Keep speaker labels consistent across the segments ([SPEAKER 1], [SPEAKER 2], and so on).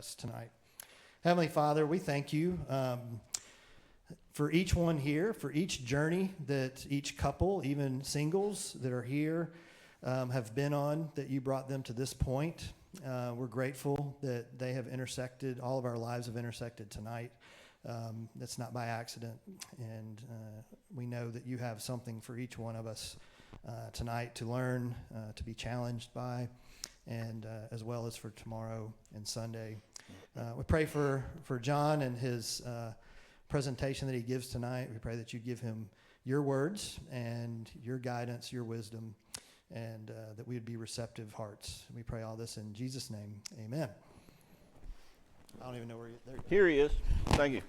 [SPEAKER 1] us tonight. Heavenly Father, we thank you for each one here, for each journey that each couple, even singles that are here, have been on, that you brought them to this point. We're grateful that they have intersected, all of our lives have intersected tonight. That's not by accident. And we know that you have something for each one of us tonight to learn, to be challenged by, and as well as for tomorrow and Sunday. We pray for John and his presentation that he gives tonight. We pray that you give him your words and your guidance, your wisdom, and that we would be receptive hearts. We pray all this in Jesus' name. Amen. I don't even know where you... There you go.
[SPEAKER 2] Here he is. Thank you.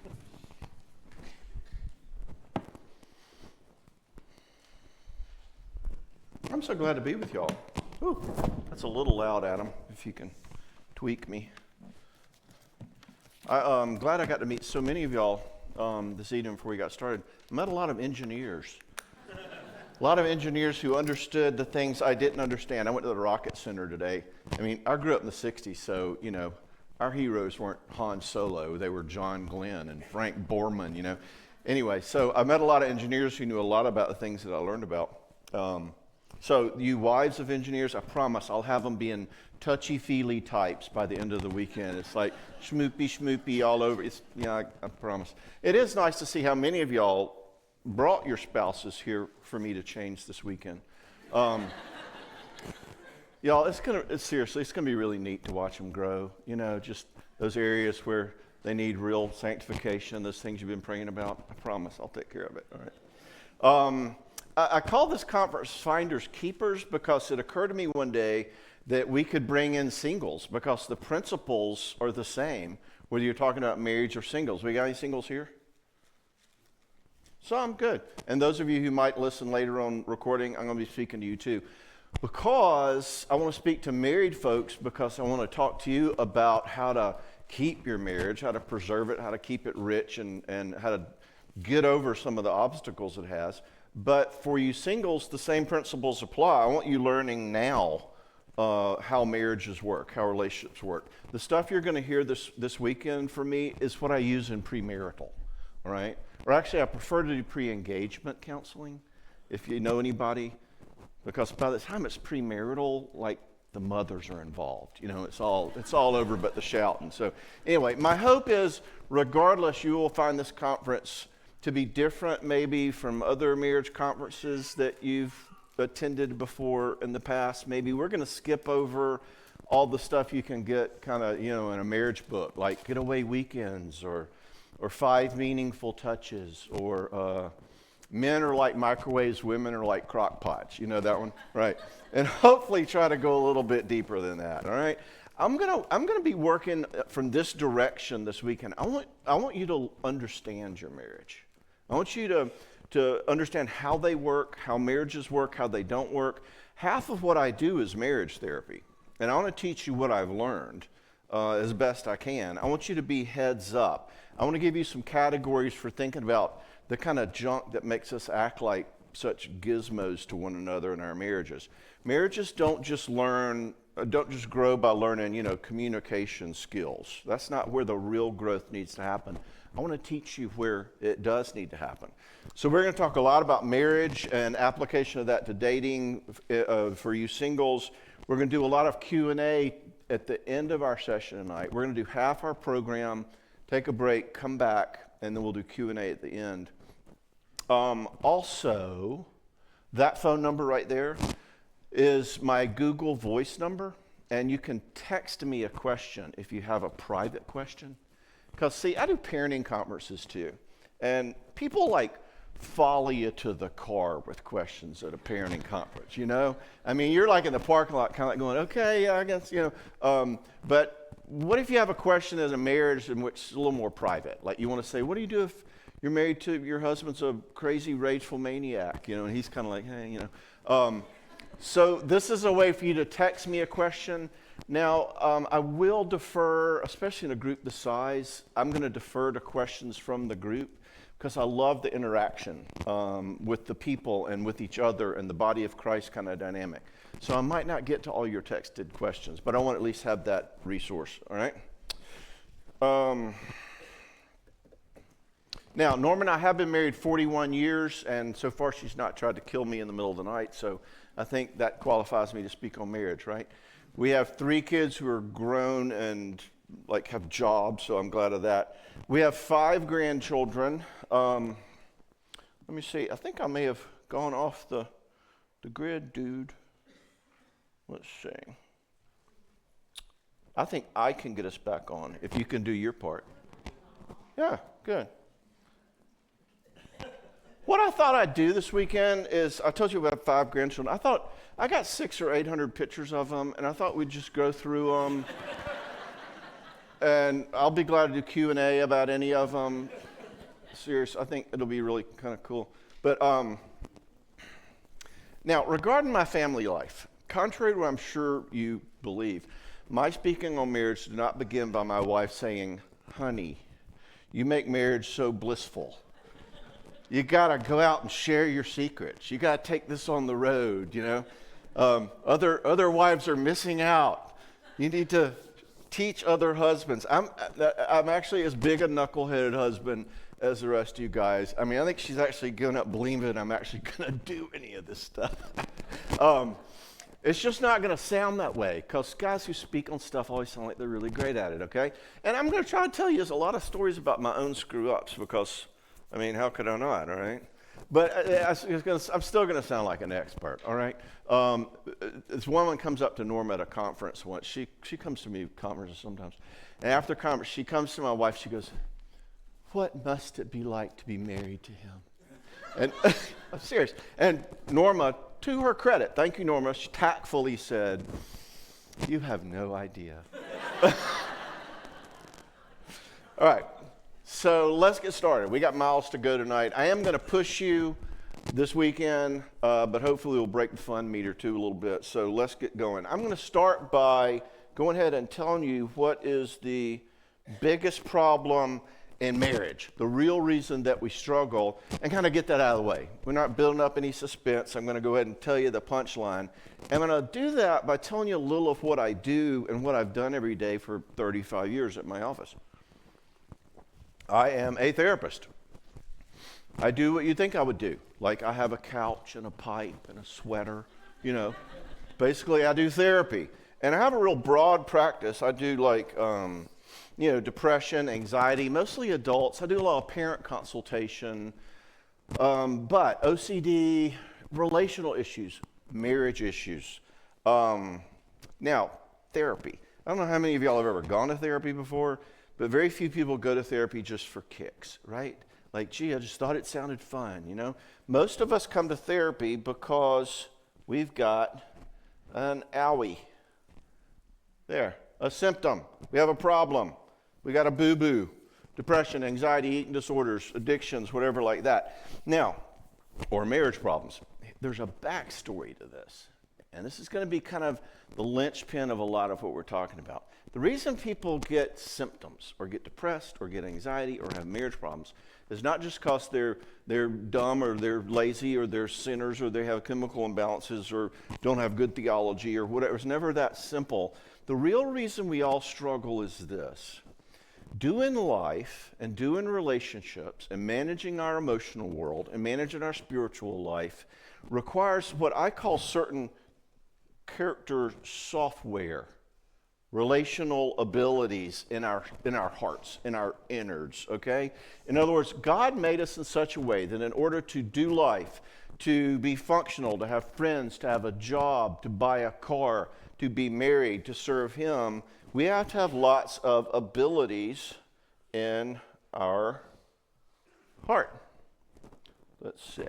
[SPEAKER 2] I'm so glad to be with y'all. Ooh, that's a little loud, Adam, if you can tweak me. I'm glad I got to meet so many of y'all this evening before we got started. I met a lot of engineers. A lot of engineers who understood the things I didn't understand. I went to the Rocket Center today. I mean, I grew up in the 60s, so, you know, our heroes weren't Han Solo. They were John Glenn and Frank Borman, you know. Anyway, so I met a lot of engineers who knew a lot about the things that I learned about. So you wives of engineers, I promise I'll have them being touchy-feely types by the end of the weekend. It's like schmoopy all over. I promise. It is nice to see how many of y'all brought your spouses here for me to change this weekend. Y'all, it's gonna be really neat to watch them grow. You know, just those areas where they need real sanctification, those things you've been praying about. I promise I'll take care of it. All right. I call this conference Finders Keepers because it occurred to me one day that we could bring in singles because the principles are the same, whether you're talking about marriage or singles. We got any singles here? Some, good. And those of you who might listen later on recording, I'm going to be speaking to you too. Because I want to speak to married folks because I want to talk to you about how to keep your marriage, how to preserve it, how to keep it rich, and how to get over some of the obstacles it has. But for you singles, the same principles apply. I want you learning now how marriages work, how relationships work. The stuff you're going to hear this weekend from me is what I use in premarital, all right? Or actually, I prefer to do pre-engagement counseling, if you know anybody, because by the time it's premarital, like the mothers are involved. You know, it's all over but the shouting. So anyway, my hope is, regardless, you will find this conference to be different maybe from other marriage conferences that you've attended before in the past. Maybe we're going to skip over all the stuff you can get kind of, you know, in a marriage book, like Getaway Weekends or 5 Meaningful Touches, or Men are like microwaves, women are like crock pots. You know that one? Right. And hopefully try to go a little bit deeper than that, all right? I'm gonna be working from this direction this weekend. I want you to understand your marriage. I want you to understand how they work, how marriages work, how they don't work. Half of what I do is marriage therapy, and I want to teach you what I've learned as best I can. I want you to be heads up. I want to give you some categories for thinking about the kind of junk that makes us act like such gizmos to one another in our marriages. Marriages don't just grow by learning, you know, communication skills. That's not where the real growth needs to happen. I want to teach you where it does need to happen. So we're going to talk a lot about marriage and application of that to dating for you singles. We're going to do a lot of Q&A at the end of our session tonight. We're going to do half our program, take a break, come back, and then we'll do Q&A at the end. Also, that phone number right there is my Google Voice number, and you can text me a question if you have a private question. Because, see, I do parenting conferences too, and people like follow you to the car with questions at a parenting conference, you know? I mean, you're like in the parking lot kind of like going, okay, yeah, I guess, you know. But what if you have a question in a marriage in which it's a little more private? Like you want to say, what do you do if you're married to your husband's a crazy, rageful maniac, you know, and he's kind of like, hey, you know. So this is a way for you to text me a question. Now, I will defer, especially in a group this size, I'm going to defer to questions from the group because I love the interaction with the people and with each other and the body of Christ kind of dynamic. So I might not get to all your texted questions, but I want to at least have that resource, all right? Now, Norma and I have been married 41 years, and so far she's not tried to kill me in the middle of the night, so I think that qualifies me to speak on marriage, right? We have 3 kids who are grown and like have jobs, so I'm glad of that. We have 5 grandchildren. Let me see. I think I may have gone off the grid, dude. Let's see. I think I can get us back on if you can do your part. Yeah, good. What I thought I'd do this weekend is, I told you we have 5 grandchildren. I thought, I got 600 or 800 pictures of them, and I thought we'd just go through them. And I'll be glad to do Q&A about any of them. Serious, I think it'll be really kind of cool. But now, regarding my family life, contrary to what I'm sure you believe, my speaking on marriage did not begin by my wife saying, honey, you make marriage so blissful. You got to go out and share your secrets. You got to take this on the road, you know. Other wives are missing out. You need to teach other husbands. I'm actually as big a knuckleheaded husband as the rest of you guys. I mean, I think she's actually given up believing I'm actually going to do any of this stuff. It's just not going to sound that way, because guys who speak on stuff always sound like they're really great at it, okay? And I'm going to try to tell you a lot of stories about my own screw-ups, because, I mean, how could I not, all right? But I'm still going to sound like an expert, all right? This woman comes up to Norma at a conference once. She comes to me at conferences sometimes. And after conference, she comes to my wife. She goes, what must it be like to be married to him? And I'm serious. And Norma, to her credit, thank you, Norma, she tactfully said, you have no idea. All right. So let's get started. We got miles to go tonight. I am going to push you this weekend, but hopefully we'll break the fun meter too a little bit. So let's get going. I'm going to start by going ahead and telling you what is the biggest problem in marriage, the real reason that we struggle, and kind of get that out of the way. We're not building up any suspense. I'm going to go ahead and tell you the punchline. I'm going to do that by telling you a little of what I do and what I've done every day for 35 years at my office. I am a therapist. I do what you think I would do. Like, I have a couch and a pipe and a sweater, you know. Basically, I do therapy. And I have a real broad practice. I do depression, anxiety, mostly adults. I do a lot of parent consultation, but OCD, relational issues, marriage issues. Now, therapy. I don't know how many of y'all have ever gone to therapy before, but very few people go to therapy just for kicks, right? Like, gee, I just thought it sounded fun, you know? Most of us come to therapy because we've got an owie. There, a symptom. We have a problem. We got a boo-boo, depression, anxiety, eating disorders, addictions, whatever like that. Now, or marriage problems. There's a backstory to this. And this is going to be kind of the linchpin of a lot of what we're talking about. The reason people get symptoms or get depressed or get anxiety or have marriage problems is not just because they're dumb or they're lazy or they're sinners or they have chemical imbalances or don't have good theology or whatever. It's never that simple. The real reason we all struggle is this. Doing life and doing relationships and managing our emotional world and managing our spiritual life requires what I call certain character software, relational abilities in our hearts, in our innards, okay? In other words, God made us in such a way that in order to do life, to be functional, to have friends, to have a job, to buy a car, to be married, to serve Him, we have to have lots of abilities in our heart. Let's see.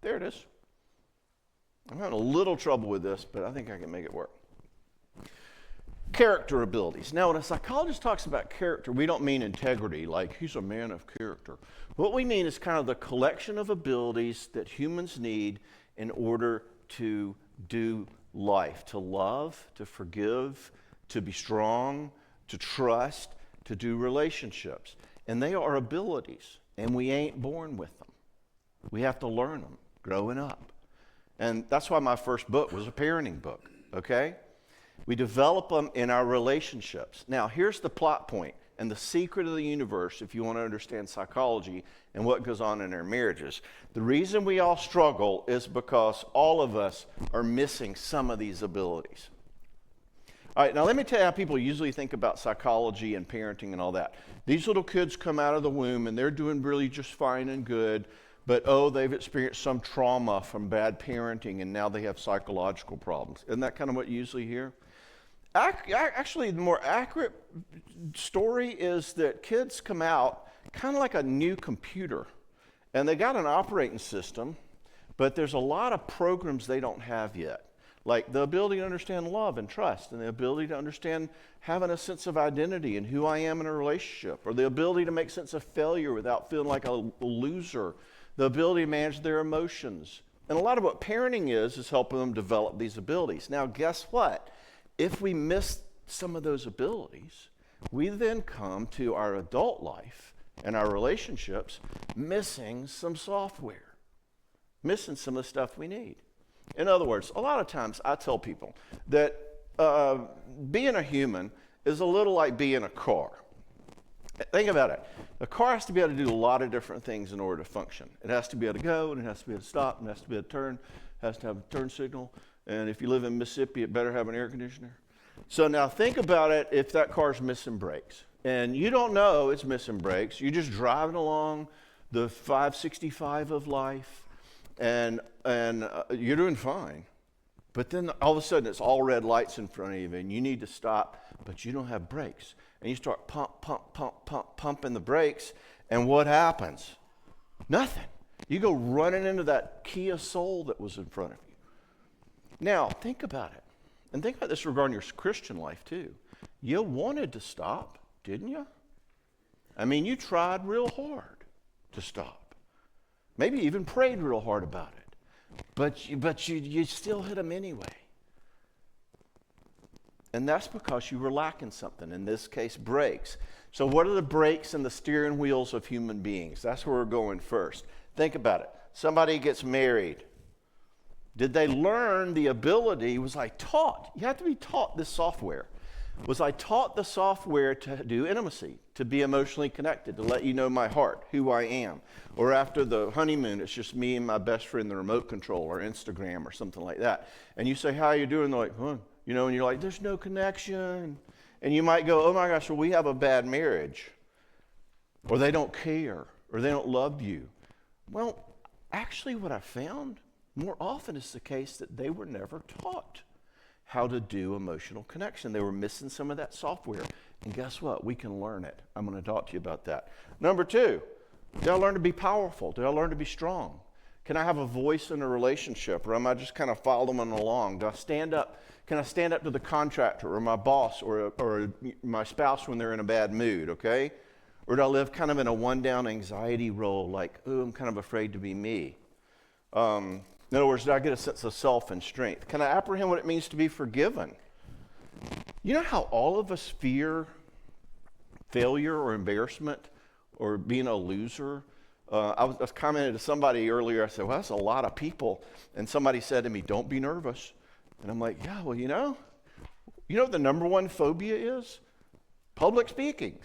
[SPEAKER 2] There it is. I'm having a little trouble with this, but I think I can make it work. Character abilities. Now, when a psychologist talks about character, we don't mean integrity, like he's a man of character. What we mean is kind of the collection of abilities that humans need in order to do life, to love, to forgive, to be strong, to trust, to do relationships. And they are abilities, and we ain't born with them. We have to learn them growing up. And that's why my first book was a parenting book, okay? We develop them in our relationships. Now, here's the plot point, and the secret of the universe if you want to understand psychology and what goes on in our marriages. The reason we all struggle is because all of us are missing some of these abilities. All right, now let me tell you how people usually think about psychology and parenting and all that. These little kids come out of the womb and they're doing really just fine and good, but they've experienced some trauma from bad parenting and now they have psychological problems. Isn't that kind of what you usually hear? Actually, the more accurate story is that kids come out kind of like a new computer, and they got an operating system, but there's a lot of programs they don't have yet. Like the ability to understand love and trust, and the ability to understand having a sense of identity and who I am in a relationship, or the ability to make sense of failure without feeling like a loser, the ability to manage their emotions. And a lot of what parenting is helping them develop these abilities. Now, guess what? If we miss some of those abilities, we then come to our adult life and our relationships missing some software, missing some of the stuff we need. In other words, a lot of times I tell people that being a human is a little like being a car. Think about it. A car has to be able to do a lot of different things in order to function. It has to be able to go, and it has to be able to stop, and it has to be able to turn, it has to have a turn signal, and if you live in Mississippi, it better have an air conditioner. So now think about it if that car's missing brakes, and you don't know it's missing brakes. You're just driving along the 565 of life, and you're doing fine. But then all of a sudden, it's all red lights in front of you, and you need to stop, but you don't have brakes. And you start pumping the brakes, and what happens? Nothing. You go running into that Kia Soul that was in front of you. Now, think about it. And think about this regarding your Christian life, too. You wanted to stop, didn't you? I mean, you tried real hard to stop. Maybe even prayed real hard about it. But you still hit them anyway. And that's because you were lacking something, in this case, brakes. So what are the brakes and the steering wheels of human beings? That's where we're going first. Think about it. Somebody gets married. Did they learn the ability? Was I taught? You have to be taught this software. Was I taught the software to do intimacy, to be emotionally connected, to let you know my heart, who I am? Or after the honeymoon, it's just me and my best friend, the remote control, or Instagram, or something like that. And you say, how are you doing? They're like, huh? You know, and you're like, there's no connection. And you might go, oh my gosh, well, we have a bad marriage. Or they don't care, or they don't love you. Well, actually what I found more often is the case that they were never taught how to do emotional connection. They were missing some of that software. And guess what? We can learn it. I'm going to talk to you about that. Number two, did I learn to be powerful? Did I learn to be strong? Can I have a voice in a relationship, or am I just kind of following along? Do I stand up? Can I stand up to the contractor or my boss or my spouse when they're in a bad mood, okay? Or do I live kind of in a one-down anxiety role, like, oh, I'm kind of afraid to be me? In other words, do I get a sense of self and strength? Can I apprehend what it means to be forgiven? You know how all of us fear failure or embarrassment or being a loser? I was commenting to somebody earlier. I said, well, that's a lot of people. And somebody said to me, don't be nervous. And I'm like, yeah, well, you know what the number one phobia is? Public speaking.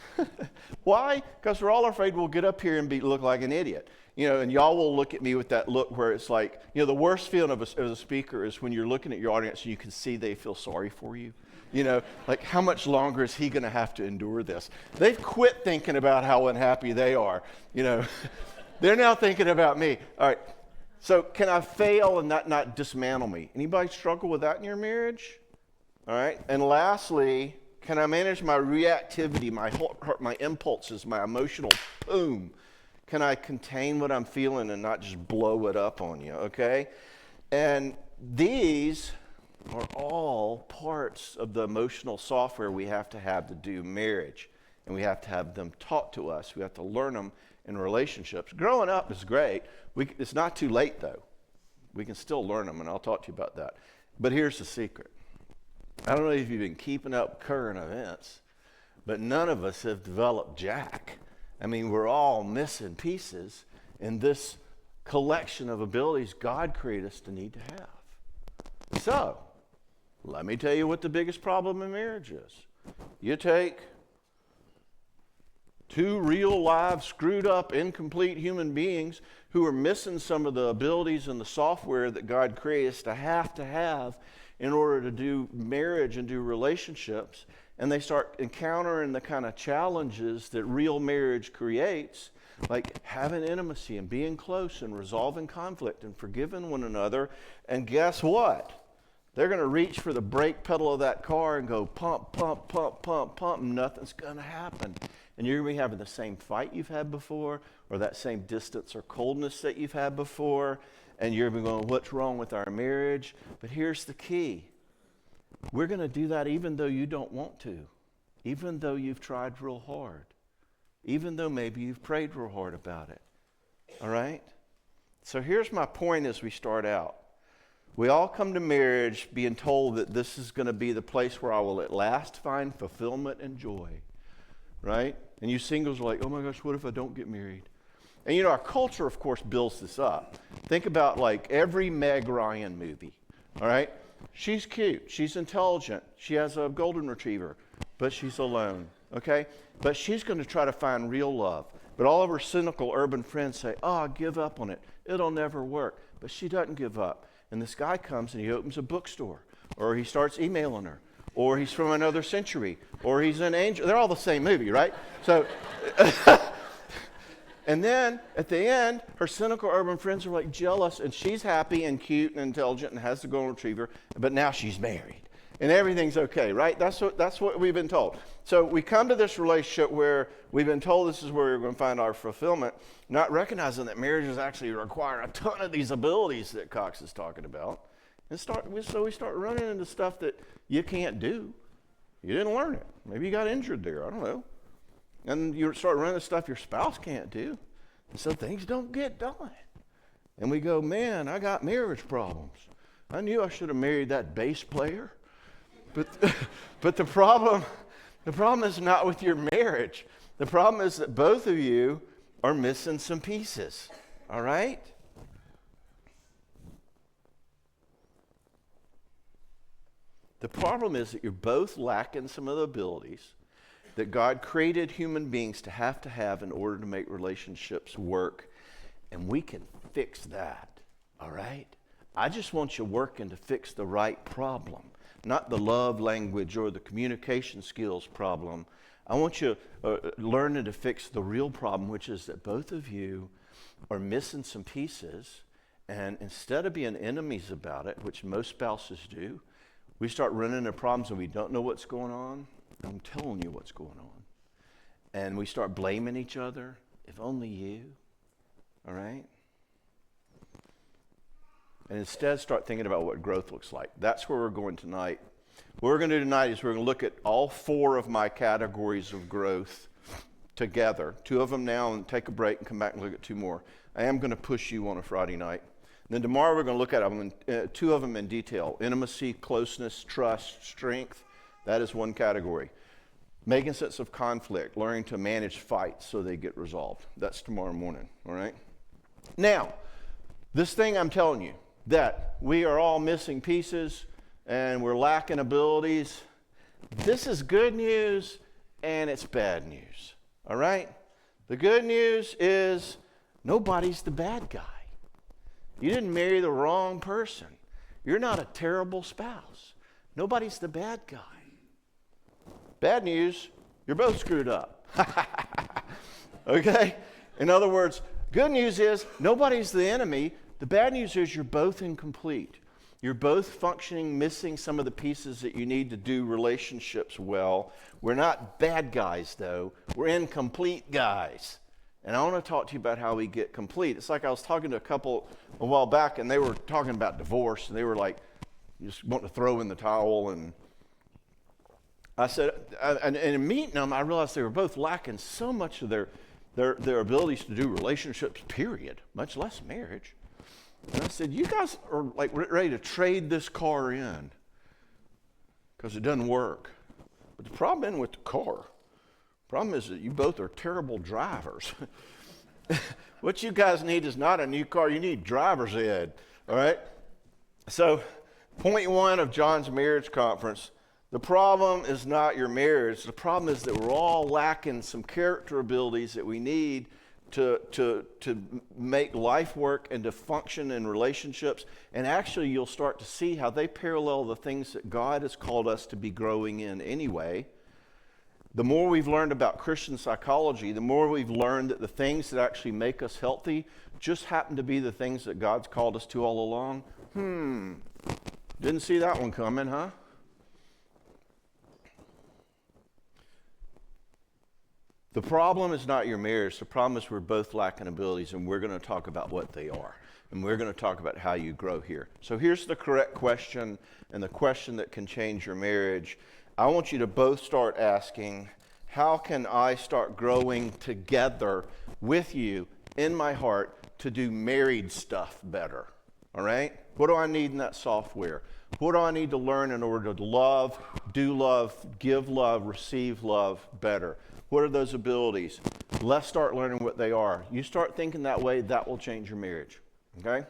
[SPEAKER 2] Why? Because we're all afraid we'll get up here and look like an idiot. You know, and y'all will look at me with that look where it's like, you know, the worst feeling of a speaker is when you're looking at your audience and you can see they feel sorry for you. You know, like how much longer is he going to have to endure this? They've quit thinking about how unhappy they are. You know, they're now thinking about me. All right. So can I fail and that not dismantle me? Anybody struggle with that in your marriage? All right. And lastly, can I manage my reactivity, my impulses, my emotional boom? Can I contain what I'm feeling and not just blow it up on you, okay? And these are all parts of the emotional software we have to do marriage. And we have to have them taught to us. We have to learn them in relationships. Growing up is great. It's not too late, though. We can still learn them, and I'll talk to you about that. But here's the secret. I don't know if you've been keeping up current events, but none of us have developed jack. I mean, we're all missing pieces in this collection of abilities God created us to need to have. So, let me tell you what the biggest problem in marriage is. You take two real, live, screwed up, incomplete human beings who are missing some of the abilities and the software that God creates to have in order to do marriage and do relationships. And they start encountering the kind of challenges that real marriage creates, like having intimacy and being close and resolving conflict and forgiving one another. And guess what? They're going to reach for the brake pedal of that car and go pump, pump, pump, pump, pump, and nothing's going to happen. And you're going to be having the same fight you've had before, or that same distance or coldness that you've had before, and you're going to be going, what's wrong with our marriage? But here's the key. We're going to do that even though you don't want to, even though you've tried real hard, even though maybe you've prayed real hard about it. All right? So here's my point as we start out. We all come to marriage being told that this is going to be the place where I will at last find fulfillment and joy, right? And you singles are like, oh my gosh, what if I don't get married? And you know, our culture, of course, builds this up. Think about like every Meg Ryan movie, all right? She's cute, she's intelligent, she has a golden retriever, but she's alone, okay? But she's going to try to find real love. But all of her cynical urban friends say, oh, give up on it. It'll never work. But she doesn't give up. And this guy comes and he opens a bookstore, or he starts emailing her, or he's from another century, or he's an angel. They're all the same movie, right? So, and then at the end, her cynical urban friends are like jealous, and she's happy and cute and intelligent and has the golden retriever, but now she's married. And everything's okay, right? That's what we've been told. So we come to this relationship where we've been told this is where we're going to find our fulfillment, not recognizing that marriages actually require a ton of these abilities that Cox is talking about. And so we start running into stuff that you can't do. You didn't learn it. Maybe you got injured there. I don't know. And you start running into stuff your spouse can't do. And so things don't get done. And we go, man, I got marriage problems. I knew I should have married that bass player. But the problem is not with your marriage. The problem is that both of you are missing some pieces. All right? The problem is that you're both lacking some of the abilities that God created human beings to have in order to make relationships work. And we can fix that. All right? I just want you working to fix the right problem. Not the love language or the communication skills problem. I want you learning to fix the real problem, which is that both of you are missing some pieces. And instead of being enemies about it, which most spouses do, we start running into problems and we don't know what's going on. I'm telling you what's going on. And we start blaming each other. If only you. All right? And instead start thinking about what growth looks like. That's where we're going tonight. What we're going to do tonight is we're going to look at all 4 of my categories of growth together. 2 of them now, and take a break and come back and look at 2 more. I am going to push you on a Friday night. And then tomorrow we're going to look at them, 2 of them in detail. Intimacy, closeness, trust, strength. That is one category. Making sense of conflict, learning to manage fights so they get resolved. That's tomorrow morning, all right? Now, this thing I'm telling you, that we are all missing pieces and we're lacking abilities. This is good news and it's bad news, all right? The good news is nobody's the bad guy. You didn't marry the wrong person. You're not a terrible spouse. Nobody's the bad guy. Bad news, you're both screwed up. Okay? In other words, good news is nobody's the enemy. The bad news is you're both incomplete. You're both functioning, missing some of the pieces that you need to do relationships well. We're not bad guys, though. We're incomplete guys. And I want to talk to you about how we get complete. It's like I was talking to a couple a while back, and they were talking about divorce, and they were like, just wanting to throw in the towel. And I said, and in meeting them, I realized they were both lacking so much of their abilities to do relationships, period, much less marriage. And I said, you guys are like ready to trade this car in because it doesn't work. But the problem isn't with the car. The problem is that you both are terrible drivers. What you guys need is not a new car. You need driver's ed, all right? So point 1 of John's marriage conference, The problem is not your marriage. The problem is that we're all lacking some character abilities that we need to make life work and to function in relationships. And actually, you'll start to see how they parallel the things that God has called us to be growing in anyway. The more we've learned about Christian psychology, the more we've learned that the things that actually make us healthy just happen to be the things that God's called us to all along. Didn't see that one coming, huh? The problem is not your marriage. The problem is we're both lacking abilities, and we're going to talk about what they are. And we're going to talk about how you grow here. So here's the correct question, and the question that can change your marriage. I want you to both start asking, how can I start growing together with you in my heart to do married stuff better? All right? What do I need in that software? What do I need to learn in order to love, do love, give love, receive love better? What are those abilities? Let's start learning what they are. You start thinking that way, that will change your marriage. Okay?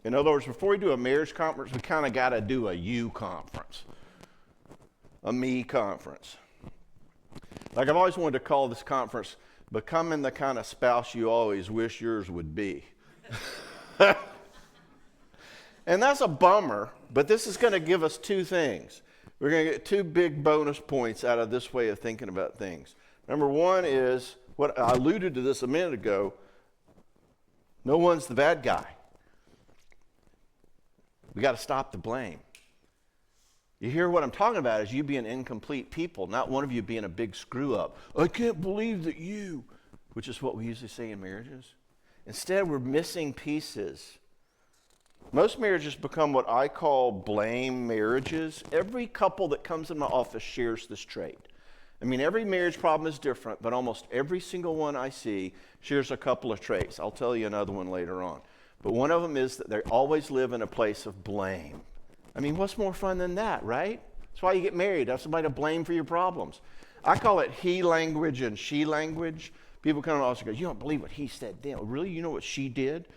[SPEAKER 2] In other words, before we do a marriage conference, we kind of got to do a you conference, a me conference. Like I've always wanted to call this conference, Becoming the Kind of Spouse You Always Wish Yours Would Be. And that's a bummer, but this is going to give us two things. We're going to get two big bonus points out of this way of thinking about things. Number one is, what I alluded to this a minute ago, no one's the bad guy. We got to stop the blame. You hear what I'm talking about is you being incomplete people, not one of you being a big screw up. I can't believe that you, which is what we usually say in marriages. Instead, we're missing pieces. Most marriages become what I call blame marriages. Every couple that comes in my office shares this trait. I mean, every marriage problem is different, but almost every single one I see shares a couple of traits. I'll tell you another one later on. But one of them is that they always live in a place of blame. I mean, what's more fun than that, right? That's why you get married. Have somebody to blame for your problems. I call it he language and she language. People come to the office and go, you don't believe what he said then. Really? You know what she did?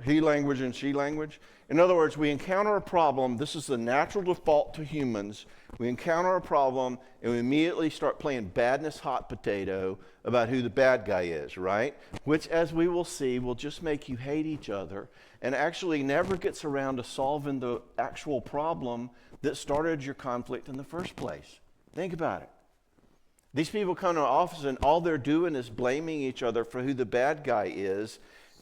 [SPEAKER 2] He language and she language. In other words, we encounter a problem. This is the natural default to humans. We encounter a problem and we immediately start playing badness hot potato about who the bad guy is, right? Which, as we will see, will just make you hate each other and actually never gets around to solving the actual problem that started your conflict in the first place. Think about it. These people come to our office and all they're doing is blaming each other for who the bad guy is.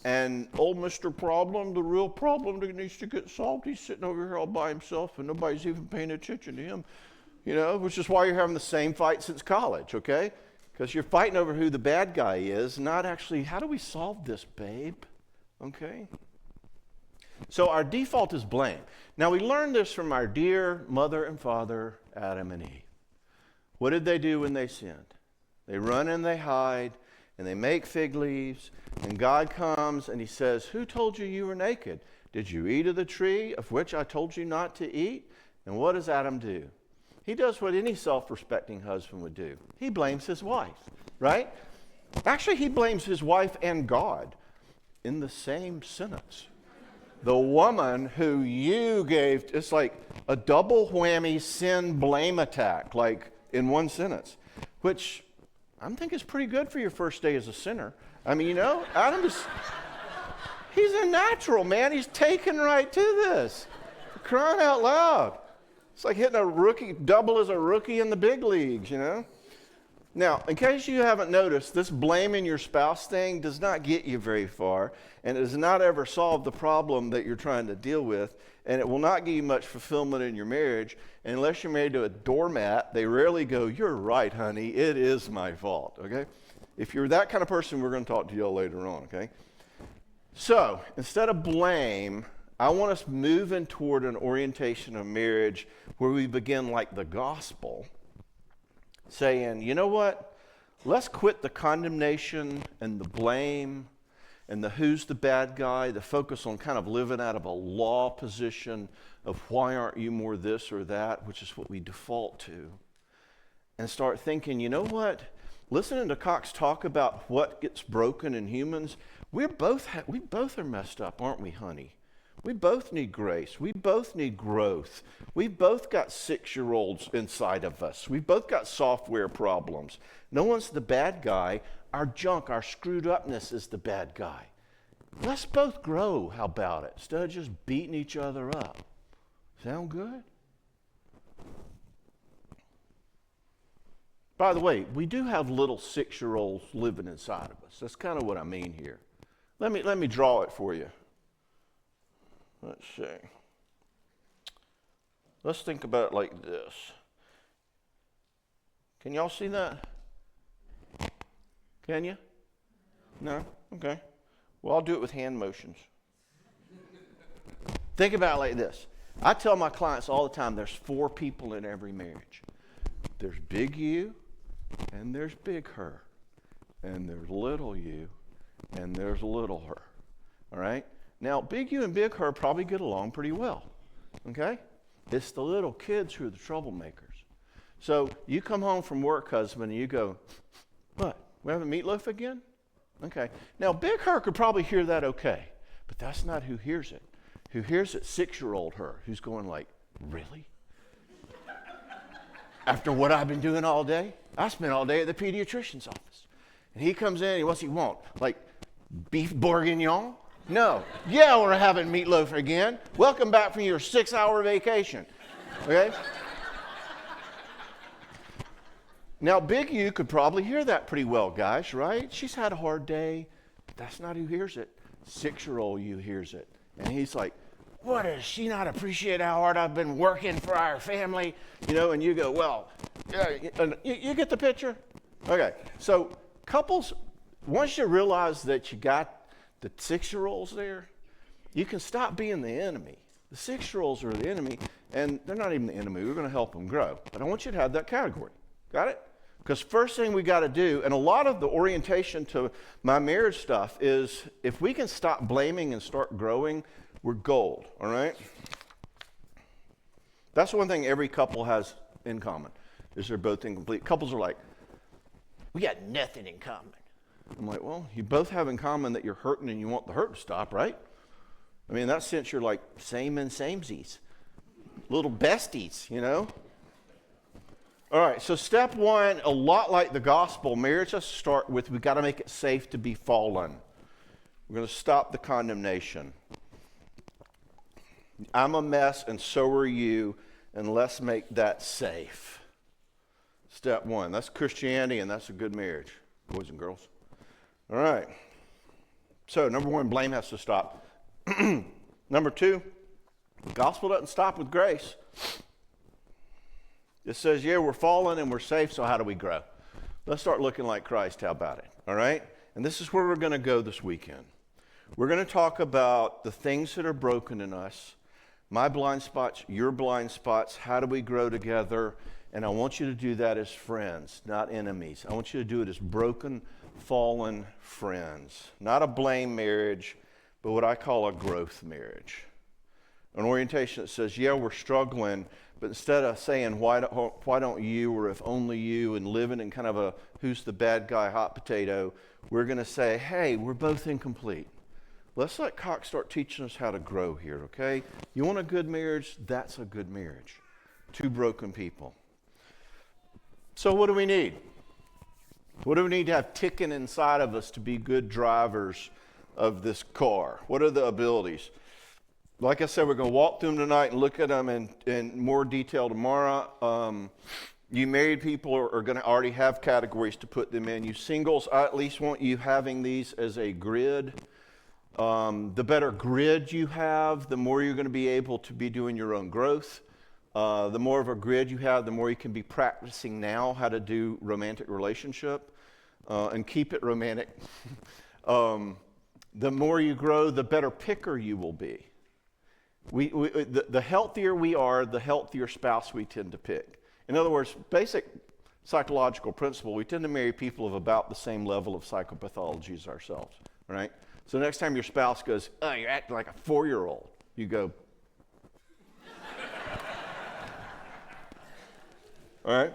[SPEAKER 2] And old Mr. Problem, the real problem that needs to get solved, he's sitting over here all by himself and nobody's even paying attention to him, you know, which is why you're having the same fight since college, okay? Because you're fighting over who the bad guy is, not actually, how do we solve this, babe? Okay? So our default is blame. Now, we learned this from our dear mother and father, Adam and Eve. What did they do when they sinned? They run and they hide, and they make fig leaves, and God comes and he says, who told you you were naked? Did you eat of the tree of which I told you not to eat? And what does Adam do? He does what any self-respecting husband would do. He blames his wife, right? Actually, he blames his wife and God in the same sentence. The woman who you gave, it's like a double whammy sin blame attack, like in one sentence, which I think is pretty good for your first day as a sinner. I mean, you know, Adam is, he's a natural, man. He's taken right to this. Crying out loud. It's like hitting a rookie, double as a rookie in the big leagues, you know. Now, in case you haven't noticed, this blaming your spouse thing does not get you very far, and it does not ever solve the problem that you're trying to deal with, and it will not give you much fulfillment in your marriage. And unless you're married to a doormat, they rarely go, you're right, honey, it is my fault, okay? If you're that kind of person, we're going to talk to you all later on, okay? So, instead of blame, I want us moving toward an orientation of marriage where we begin like the gospel, saying, you know what? Let's quit the condemnation and the blame and the who's the bad guy, the focus on kind of living out of a law position of why aren't you more this or that, which is what we default to, and start thinking, you know what? Listening to Cox talk about what gets broken in humans, we both are messed up, aren't we, honey? We both need grace. We both need growth. We've both got 6-year-olds inside of us. We've both got software problems. No one's the bad guy. Our junk, our screwed upness is the bad guy. Let's both grow, how about it? Instead of just beating each other up. Sound good? By the way, we do have little 6-year-olds living inside of us. That's kind of what I mean here. Let me draw it for you. Let's see. Let's think about it like this. Can y'all see that? Can you? No? Okay. Well, I'll do it with hand motions. Think about it like this. I tell my clients all the time there's 4 people in every marriage. There's big you, and there's big her, and there's little you, and there's little her. All right? Now, big you and big her probably get along pretty well. Okay? It's the little kids who are the troublemakers. So you come home from work, husband, and you go, what? We having meatloaf again? Okay. Now, big her could probably hear that okay, but that's not who hears it. Who hears it? 6-year-old her, who's going like, really? After what I've been doing all day? I spent all day at the pediatrician's office. And he comes in, and what's he want? Like beef bourguignon? No. Yeah, we're having meatloaf again. Welcome back from your 6-hour vacation. Okay? Now, big you could probably hear that pretty well, guys, right? She's had a hard day. But that's not who hears it. 6-year-old you hears it. And he's like, what, does she not appreciate how hard I've been working for our family? You know, and you go, well, you get the picture? Okay, so couples, once you realize that you got the 6-year-olds there, you can stop being the enemy. The 6-year-olds are the enemy, and they're not even the enemy. We're going to help them grow. But I want you to have that category. Got it? Because first thing we got to do, and a lot of the orientation to my marriage stuff is if we can stop blaming and start growing, we're gold, all right? That's one thing every couple has in common, is they're both incomplete. Couples are like, we got nothing in common. I'm like, well, you both have in common that you're hurting and you want the hurt to stop, right? I mean, in that sense, you're like same and samesies, little besties, you know? All right, so step 1, a lot like the gospel, marriage has to start with we've got to make it safe to be fallen. We're going to stop the condemnation. I'm a mess and so are you, and let's make that safe. Step 1, that's Christianity and that's a good marriage, boys and girls. All right, so number 1, blame has to stop. Number 2, the gospel doesn't stop with grace. It says, yeah, we're fallen and we're safe, so how do we grow? Let's start looking like Christ. How about it? All right? And this is where we're going to go this weekend. We're going to talk about the things that are broken in us, my blind spots, your blind spots, how do we grow together? And I want you to do that as friends, not enemies. I want you to do it as broken, fallen friends. Not a blame marriage, but what I call a growth marriage. An orientation that says, yeah, we're struggling, but instead of saying, why don't you, or if only you, and living in kind of a who's the bad guy hot potato, we're going to say, hey, we're both incomplete. Let's let Cox start teaching us how to grow here, okay? You want a good marriage? That's a good marriage. 2 broken people. So what do we need? What do we need to have ticking inside of us to be good drivers of this car? What are the abilities? Like I said, we're going to walk through them tonight and look at them in more detail tomorrow. You married people are going to already have categories to put them in. You singles, I at least want you having these as a grid. The better grid you have, the more you're going to be able to be doing your own growth. The more of a grid you have, the more you can be practicing now how to do romantic relationship and keep it romantic. The more you grow, the better picker you will be. The healthier we are, the healthier spouse we tend to pick. In other words, basic psychological principle, we tend to marry people of about the same level of psychopathology as ourselves, right? So next time your spouse goes, oh, you're acting like a 4-year-old, you go, all right?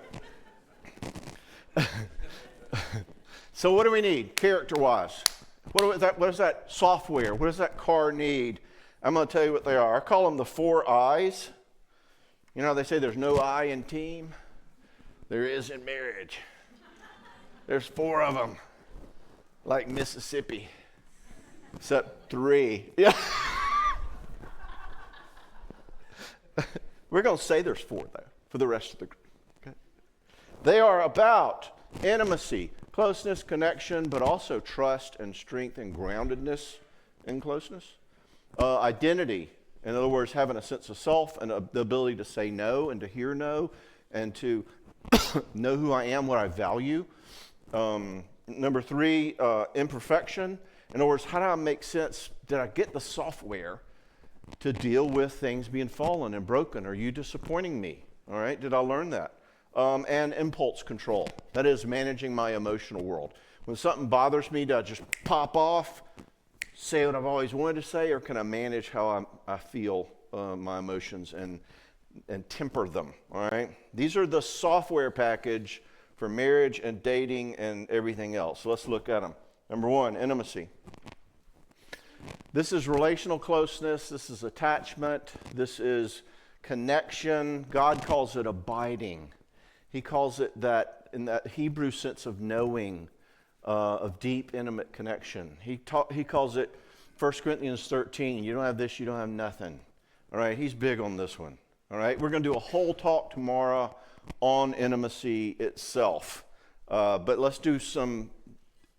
[SPEAKER 2] So what do we need character-wise? What does that software, what does that car need? I'm going to tell you what they are. I call them the 4 I's. You know how they say there's no I in team? There is in marriage. There's 4 of them, like Mississippi, except 3. Yeah. We're going to say there's 4, though, for the rest of the group. Okay? They are about intimacy, closeness, connection, but also trust and strength and groundedness in closeness. Identity, in other words, having a sense of self and the ability to say no and to hear no and to know who I am, what I value. Number 3, imperfection. In other words, how do I make sense? Did I get the software to deal with things being fallen and broken? Are you disappointing me? All right, did I learn that? And impulse control. That is managing my emotional world. When something bothers me, do I just pop off, say what I've always wanted to say, or can I manage how I feel my emotions and temper them? All right, these are the software package for marriage and dating and everything else. So let's look at them. Number 1, intimacy. This is relational closeness. This is attachment. This is connection. God calls it abiding. He calls it that in that Hebrew sense of knowing, of deep, intimate connection. He calls it 1 Corinthians 13. You don't have this, you don't have nothing. All right, he's big on this one. All right, we're going to do a whole talk tomorrow on intimacy itself. But let's do some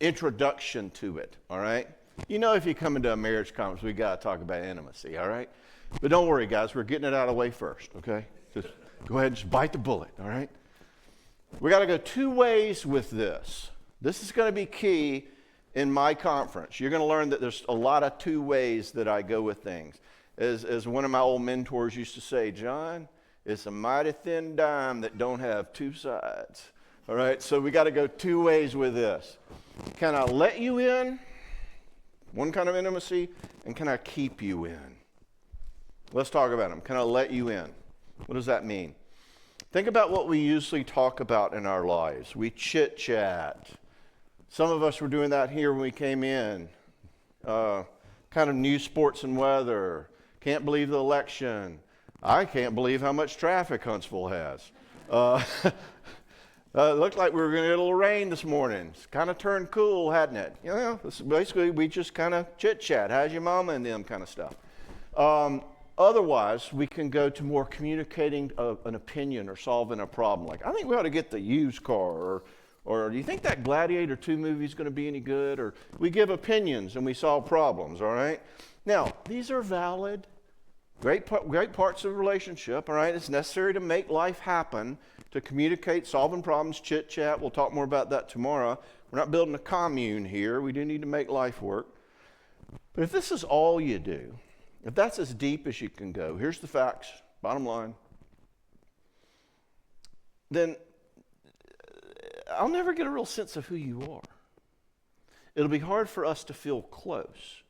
[SPEAKER 2] introduction to it, all right? You know, if you come into a marriage conference, we got to talk about intimacy, all right? But don't worry, guys, we're getting it out of the way first, okay? Just go ahead and just bite the bullet, all right? We got to go 2 ways with this. This is going to be key in my conference. You're going to learn that there's a lot of 2 ways that I go with things. As one of my old mentors used to say, John, it's a mighty thin dime that don't have 2 sides. All right, so we got to go 2 ways with this. Can I let you in? One kind of intimacy. And can I keep you in? Let's talk about them. Can I let you in? What does that mean? Think about what we usually talk about in our lives. We chit-chat. Some of us were doing that here when we came in. Kind of news, sports, and weather. Can't believe the election. I can't believe how much traffic Huntsville has. It looked like we were going to get a little rain this morning. It's kind of turned cool, hadn't it? You know, this is basically we just kind of chit-chat. How's your mama and them kind of stuff. Otherwise, we can go to more communicating an opinion or solving a problem. Like, I think we ought to get the used car, or do you think that Gladiator 2 movie is going to be any good? Or we give opinions and we solve problems, all right? Now, these are valid, great parts of a relationship, all right? It's necessary to make life happen, to communicate, solving problems, chit-chat. We'll talk more about that tomorrow. We're not building a commune here. We do need to make life work. But if this is all you do, if that's as deep as you can go, here's the facts, bottom line, then I'll never get a real sense of who you are. It'll be hard for us to feel close,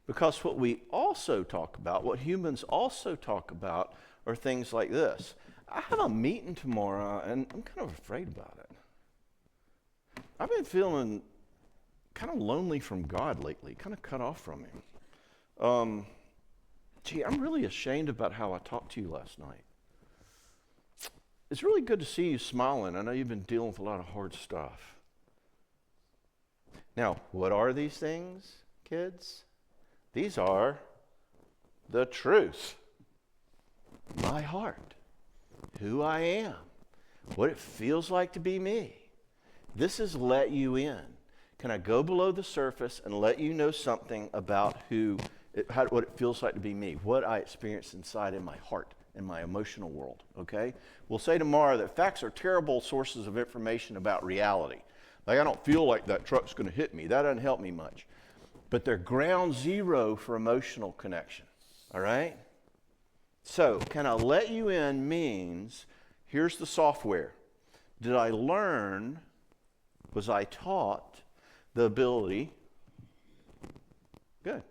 [SPEAKER 2] because what we also talk about, what humans also talk about, are things like this. I have a meeting tomorrow, and I'm kind of afraid about it. I've been feeling kind of lonely from God lately, kind of cut off from Him. I'm really ashamed about how I talked to you last night. It's really good to see you smiling. I know you've been dealing with a lot of hard stuff. Now, what are these things, kids? These are the truth. My heart. Who I am. What it feels like to be me. This is let you in. Can I go below the surface and let you know something about what it feels like to be me, what I experience inside in my heart, in my emotional world, okay? We'll say tomorrow that facts are terrible sources of information about reality. Like, I don't feel like that truck's going to hit me. That doesn't help me much. But they're ground zero for emotional connection, all right? So, can I let you in means, here's the software. Did I learn, was I taught the ability? Good.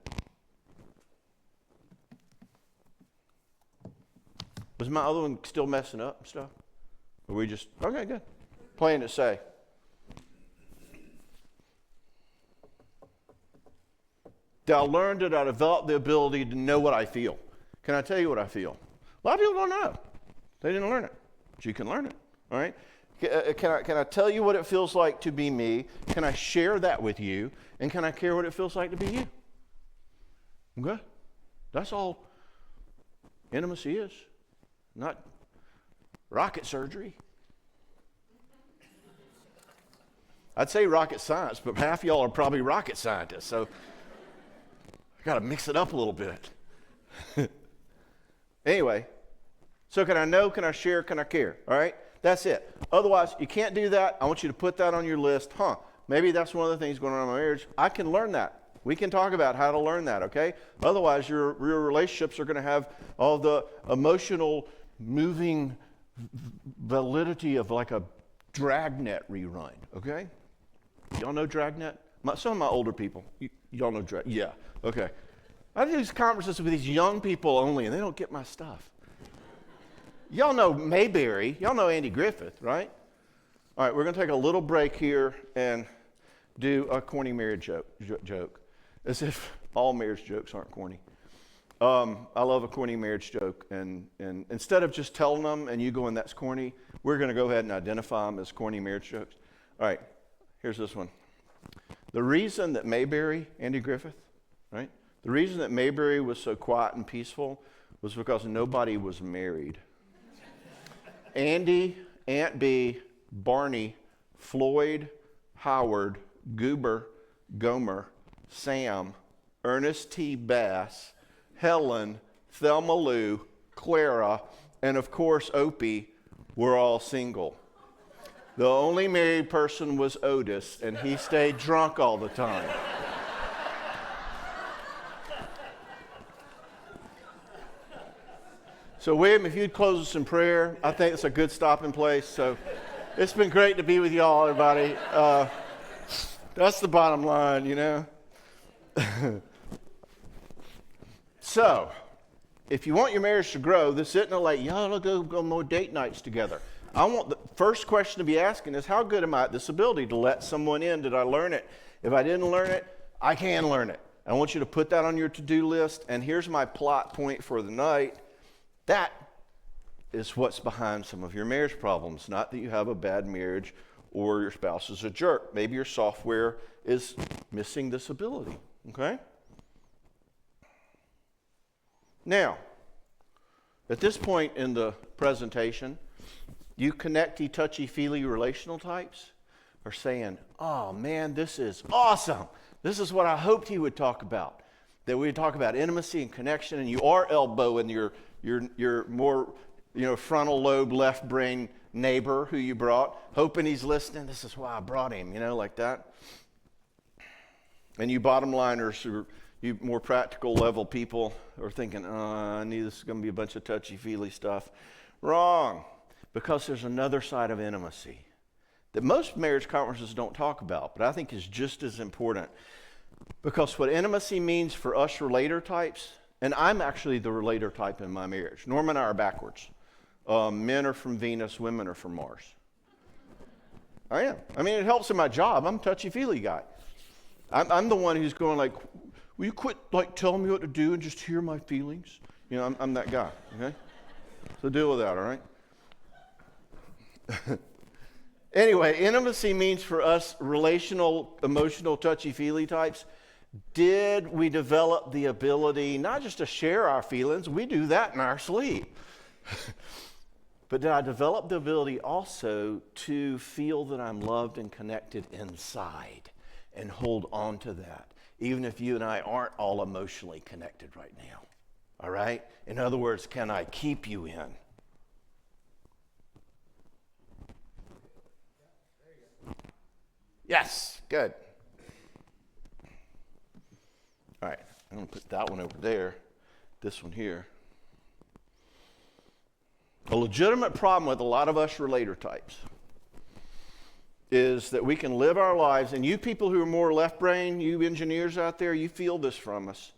[SPEAKER 2] Was my other one still messing up and stuff? Or we just, okay, good. Playing it safe. Did I learn, did I develop the ability to know what I feel? Can I tell you what I feel? A lot of people don't know. They didn't learn it. But you can learn it, all right? Can I tell you what it feels like to be me? Can I share that with you? And can I care what it feels like to be you? Okay? That's all intimacy is. Not rocket surgery. I'd say rocket science, but half y'all are probably rocket scientists, so I got to mix it up a little bit. Anyway, so can I know, can I share, can I care? All right? That's it. Otherwise, you can't do that. I want you to put that on your list. Maybe that's one of the things going on in my marriage. I can learn that. We can talk about how to learn that, okay? Otherwise, your relationships are going to have all the emotional, moving validity of like a Dragnet rerun, okay? Y'all know Dragnet? Some of my older people, y'all know Dragnet? Yeah, okay. I do these conferences with these young people only, and they don't get my stuff. Y'all know Mayberry. Y'all know Andy Griffith, right? All right, we're going to take a little break here and do a corny marriage joke. As if all marriage jokes aren't corny. I love a corny marriage joke. And instead of just telling them and you going, that's corny, we're going to go ahead and identify them as corny marriage jokes. All right, here's this one. The reason that Mayberry, Andy Griffith, right? The reason that Mayberry was so quiet and peaceful was because nobody was married. Andy, Aunt B, Barney, Floyd, Howard, Goober, Gomer, Sam, Ernest T. Bass, Helen, Thelma Lou, Clara, and of course Opie were all single. The only married person was Otis, and he stayed drunk all the time. So, William, if you'd close us in prayer, I think it's a good stopping place. So, it's been great to be with y'all, everybody. That's the bottom line, you know. So, if you want your marriage to grow, this isn't like, y'all go more date nights together. I want the first question to be asking is, how good am I at this ability to let someone in? Did I learn it? If I didn't learn it, I can learn it. I want you to put that on your to-do list. And here's my plot point for the night. That is what's behind some of your marriage problems. Not that you have a bad marriage or your spouse is a jerk. Maybe your software is missing this ability, okay? Now, at this point in the presentation, you connecty, touchy-feely relational types are saying, oh man, this is awesome. This is what I hoped he would talk about. That we would talk about intimacy and connection, and you are elbowing your more, frontal lobe, left brain neighbor who you brought, hoping he's listening. This is why I brought him, like that. And you bottom liners, or you more practical level people are thinking, I knew this is going to be a bunch of touchy-feely stuff. Wrong, because there's another side of intimacy that most marriage conferences don't talk about, but I think is just as important. Because what intimacy means for us relator types, and I'm actually the relator type in my marriage. Norma and I are backwards. Men are from Venus, women are from Mars. I am. I mean, it helps in my job. I'm a touchy-feely guy. I'm the one who's going like, will you quit like telling me what to do and just hear my feelings? I'm that guy, okay? So deal with that, all right? Anyway, intimacy means for us relational, emotional, touchy-feely types, did we develop the ability not just to share our feelings, we do that in our sleep, but did I develop the ability also to feel that I'm loved and connected inside and hold on to that, even if you and I aren't all emotionally connected right now, all right? In other words, can I keep you in? Yes, good. All right, I'm going to put that one over there, this one here. A legitimate problem with a lot of us relator types is that we can live our lives, and you people who are more left brain, you engineers out there, you feel this from us.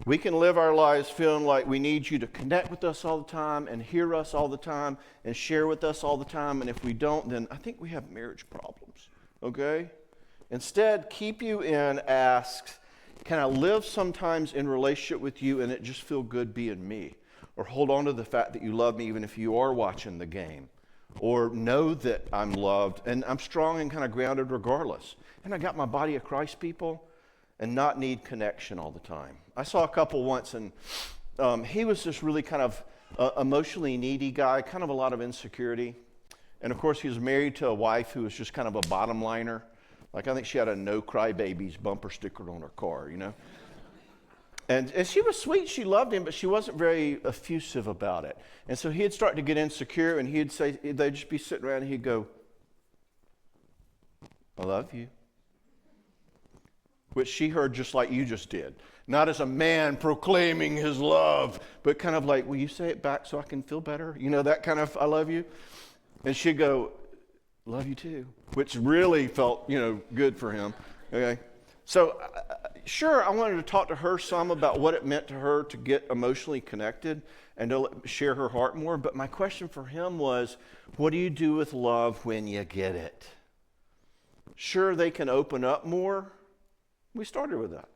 [SPEAKER 2] We can live our lives feeling like we need you to connect with us all the time and hear us all the time and share with us all the time, and if we don't, then I think we have marriage problems, okay? Instead, keep you in asks, Can I live sometimes in relationship with you and it just feel good being me? Or hold on to the fact that you love me even if you are watching the game? Or know that I'm loved and I'm strong and kind of grounded regardless. And I got my body of Christ, people, and not need connection all the time. I saw a couple once, and he was this really kind of emotionally needy guy, kind of a lot of insecurity. And of course, he was married to a wife who was just kind of a bottom liner. Like, I think she had a "No Crybabies" bumper sticker on her car, you know? And she was sweet, she loved him, but she wasn't very effusive about it. And so he'd start to get insecure, and he'd say, they'd just be sitting around, and he'd go, "I love you." Which she heard just like you just did. Not as a man proclaiming his love, but kind of like, "Will you say it back so I can feel better?" You know, that kind of, "I love you." And she'd go, "Love you too," which really felt, good for him. Okay. So, sure, I wanted to talk to her some about what it meant to her to get emotionally connected and to share her heart more. But my question for him was, what do you do with love when you get it? Sure, they can open up more. We started with that.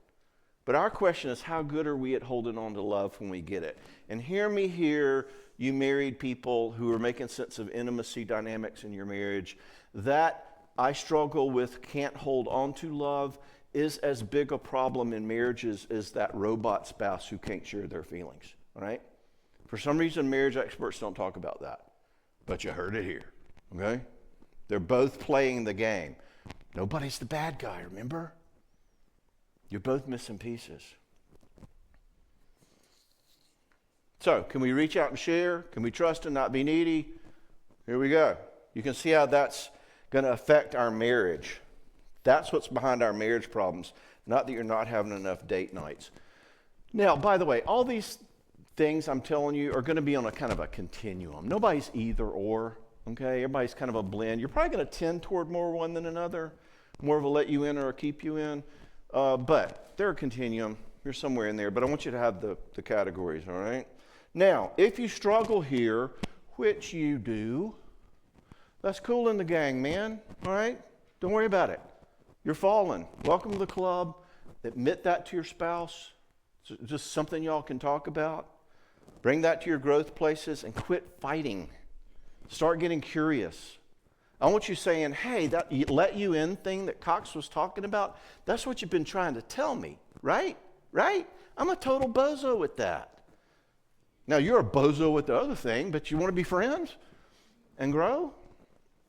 [SPEAKER 2] But our question is, how good are we at holding on to love when we get it? And hear me here, you married people who are making sense of intimacy dynamics in your marriage. That I struggle with, can't hold on to love, is as big a problem in marriages as that robot spouse who can't share their feelings, all right? For some reason, marriage experts don't talk about that, but you heard it here, okay? They're both playing the game. Nobody's the bad guy, remember? You're both missing pieces. So, can we reach out and share? Can we trust and not be needy? Here we go. You can see how that's going to affect our marriage. That's what's behind our marriage problems, not that you're not having enough date nights. Now, by the way, all these things I'm telling you are going to be on a kind of a continuum. Nobody's either or, okay? Everybody's kind of a blend. You're probably going to tend toward more one than another, more of a let you in or a keep you in. But they're a continuum. You're somewhere in there. But I want you to have the categories, all right? Now, if you struggle here, which you do, that's cool in the gang, man, all right? Don't worry about it. You're fallen. Welcome to the club. Admit that to your spouse. It's just something y'all can talk about. Bring that to your growth places and quit fighting. Start getting curious. I want you saying, "Hey, that let you in thing that Cox was talking about, that's what you've been trying to tell me, right? Right? I'm a total bozo with that." Now, you're a bozo with the other thing, but you want to be friends and grow?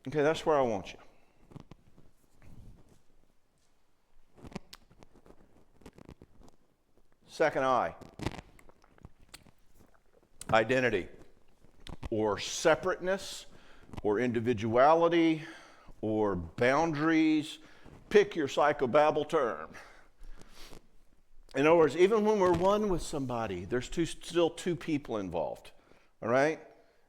[SPEAKER 2] Okay, that's where I want you. Second I, identity, or separateness, or individuality, or boundaries. Pick your psychobabble term. In other words, even when we're one with somebody, there's still two people involved, all right?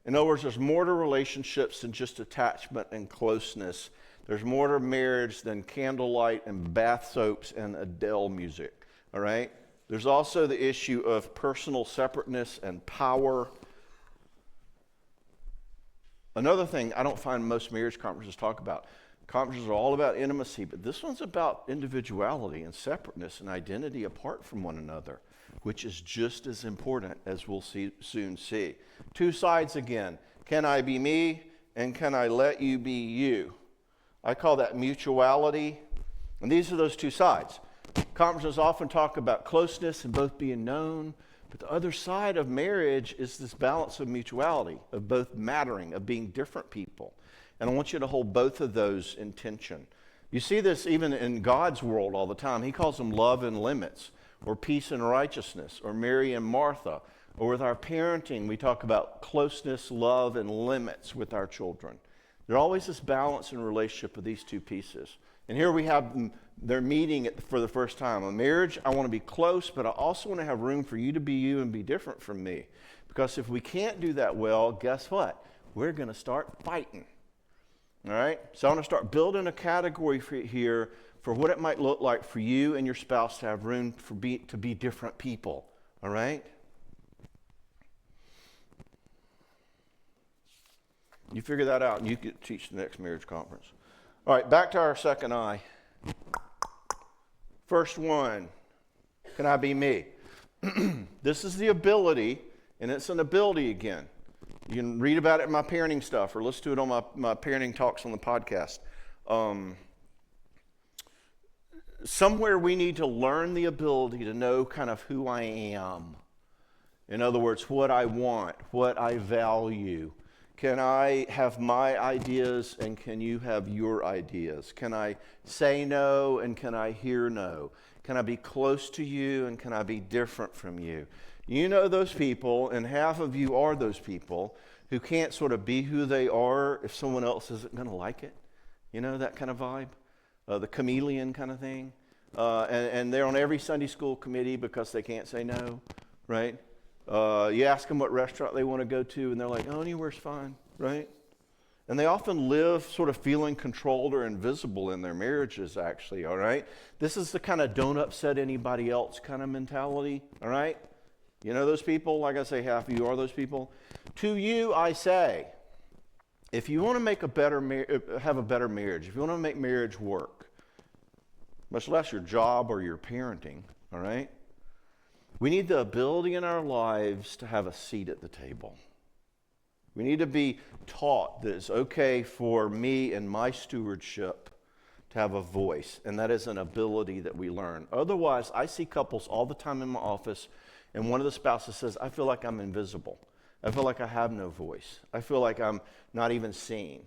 [SPEAKER 2] In other words, there's more to relationships than just attachment and closeness. There's more to marriage than candlelight and bath soaps and Adele music, all right? There's also the issue of personal separateness and power. Another thing I don't find most marriage conferences talk about. Conferences are all about intimacy, but this one's about individuality and separateness and identity apart from one another, which is just as important, as we'll soon see. Two sides again. Can I be me, and can I let you be you? I call that mutuality, and these are those two sides. Conferences often talk about closeness and both being known, but the other side of marriage is this balance of mutuality, of both mattering, of being different people. And I want you to hold both of those in tension. You see this even in God's world all the time. He calls them love and limits, or peace and righteousness, or Mary and Martha. Or with our parenting, we talk about closeness, love, and limits with our children. There's always this balance in relationship with these two pieces. And here we have them, they're meeting for the first time. A marriage, I want to be close, but I also want to have room for you to be you and be different from me. Because if we can't do that well, guess what? We're going to start fighting. All right? So I want to start building a category here for what it might look like for you and your spouse to have room to be different people. All right? You figure that out and you can teach the next marriage conference. All right, back to our second I. First one, Can I be me? This is the ability, and it's an ability again. You can read about it in my parenting stuff or listen to it on my parenting talks on the podcast. Somewhere we need to learn the ability to know kind of who I am. In other words, what I want, what I value. Can I have my ideas and can you have your ideas? Can I say no and can I hear no? Can I be close to you and can I be different from you? You know those people, and half of you are those people who can't sort of be who they are if someone else isn't going to like it. You know, that kind of vibe, the chameleon kind of thing. And they're on every Sunday school committee because they can't say no, right? You ask them what restaurant they want to go to, and they're like, oh, anywhere's fine, right? And they often live sort of feeling controlled or invisible in their marriages, actually, all right? This is the kind of don't upset anybody else kind of mentality, all right? You know those people? Like I say, half of you are those people. To you, I say, if you want to make have a better marriage, if you want to make marriage work, much less your job or your parenting, all right? We need the ability in our lives to have a seat at the table. We need to be taught that it's okay for me and my stewardship to have a voice, and that is an ability that we learn. Otherwise, I see couples all the time in my office, and one of the spouses says, I feel like I'm invisible. I feel like I have no voice. I feel like I'm not even seen.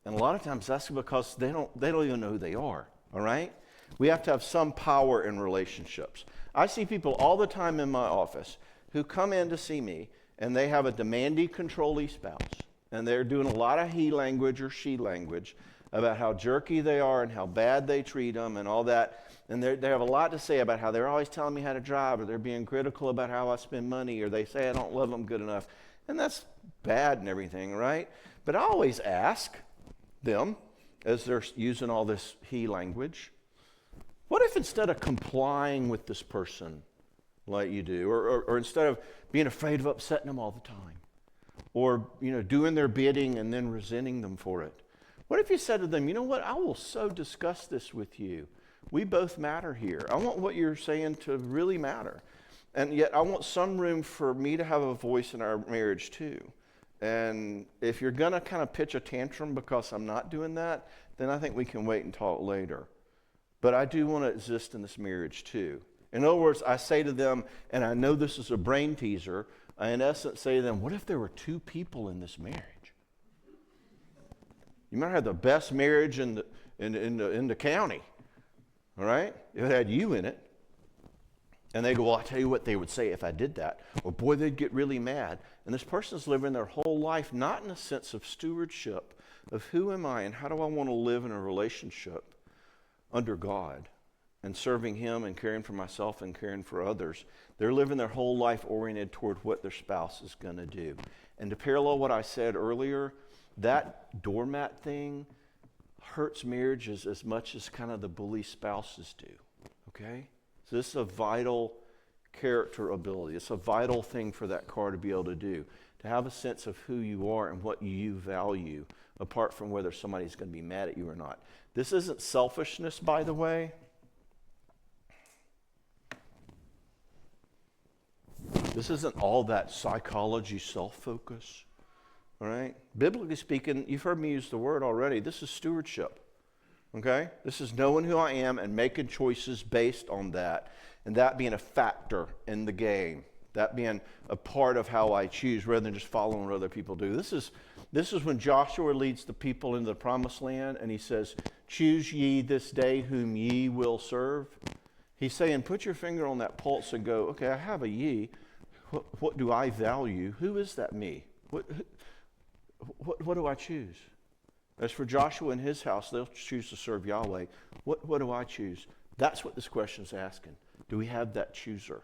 [SPEAKER 2] And a lot of times that's because they don't even know who they are, all right? We have to have some power in relationships. I see people all the time in my office who come in to see me, and they have a demanding, controlling spouse, and they're doing a lot of he language or she language about how jerky they are and how bad they treat them and all that. And they have a lot to say about how they're always telling me how to drive, or they're being critical about how I spend money, or they say I don't love them good enough. And that's bad and everything, right? But I always ask them, as they're using all this he language, what if instead of complying with this person like you do, or instead of being afraid of upsetting them all the time, or doing their bidding and then resenting them for it, what if you said to them, you know what, I will so discuss this with you. We both matter here. I want what you're saying to really matter. And yet I want some room for me to have a voice in our marriage too. And if you're going to kind of pitch a tantrum because I'm not doing that, then I think we can wait and talk later. But I do want to exist in this marriage too. In other words, I say to them, and I know this is a brain teaser, I in essence say to them, what if there were two people in this marriage? You might have the best marriage in the county, all right? If it had you in it. And they go, well, I tell you what they would say if I did that. Well, boy, they'd get really mad. And this person's living their whole life not in a sense of stewardship, of who am I and how do I want to live in a relationship under God and serving Him and caring for myself and caring for others. They're living their whole life oriented toward what their spouse is going to do. And to parallel what I said earlier, that doormat thing hurts marriages as much as kind of the bully spouses do, okay? So this is a vital character ability. It's a vital thing for that car to be able to do, to have a sense of who you are and what you value, apart from whether somebody's going to be mad at you or not. This isn't selfishness, by the way. This isn't all that psychology self-focus, all right? Biblically speaking, you've heard me use the word already. This is stewardship, okay? This is knowing who I am and making choices based on that, and that being a factor in the game, that being a part of how I choose rather than just following what other people do. This is when Joshua leads the people into the promised land, and he says, choose ye this day whom ye will serve. He's saying, put your finger on that pulse and go, okay, I have a ye. What do I value? Who is that me? What do I choose? As for Joshua and his house, they'll choose to serve Yahweh. What do I choose? That's what this question is asking. Do we have that chooser?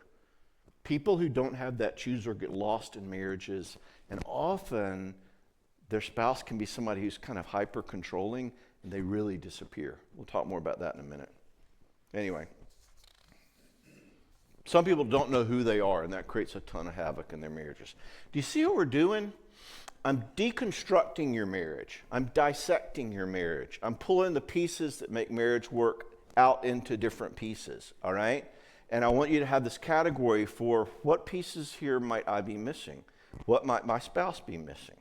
[SPEAKER 2] People who don't have that chooser get lost in marriages, and often their spouse can be somebody who's kind of hyper-controlling, and they really disappear. We'll talk more about that in a minute. Anyway, some people don't know who they are, and that creates a ton of havoc in their marriages. Do you see what we're doing? I'm deconstructing your marriage. I'm dissecting your marriage. I'm pulling the pieces that make marriage work out into different pieces, all right? And I want you to have this category for what pieces here might I be missing? What might my spouse be missing?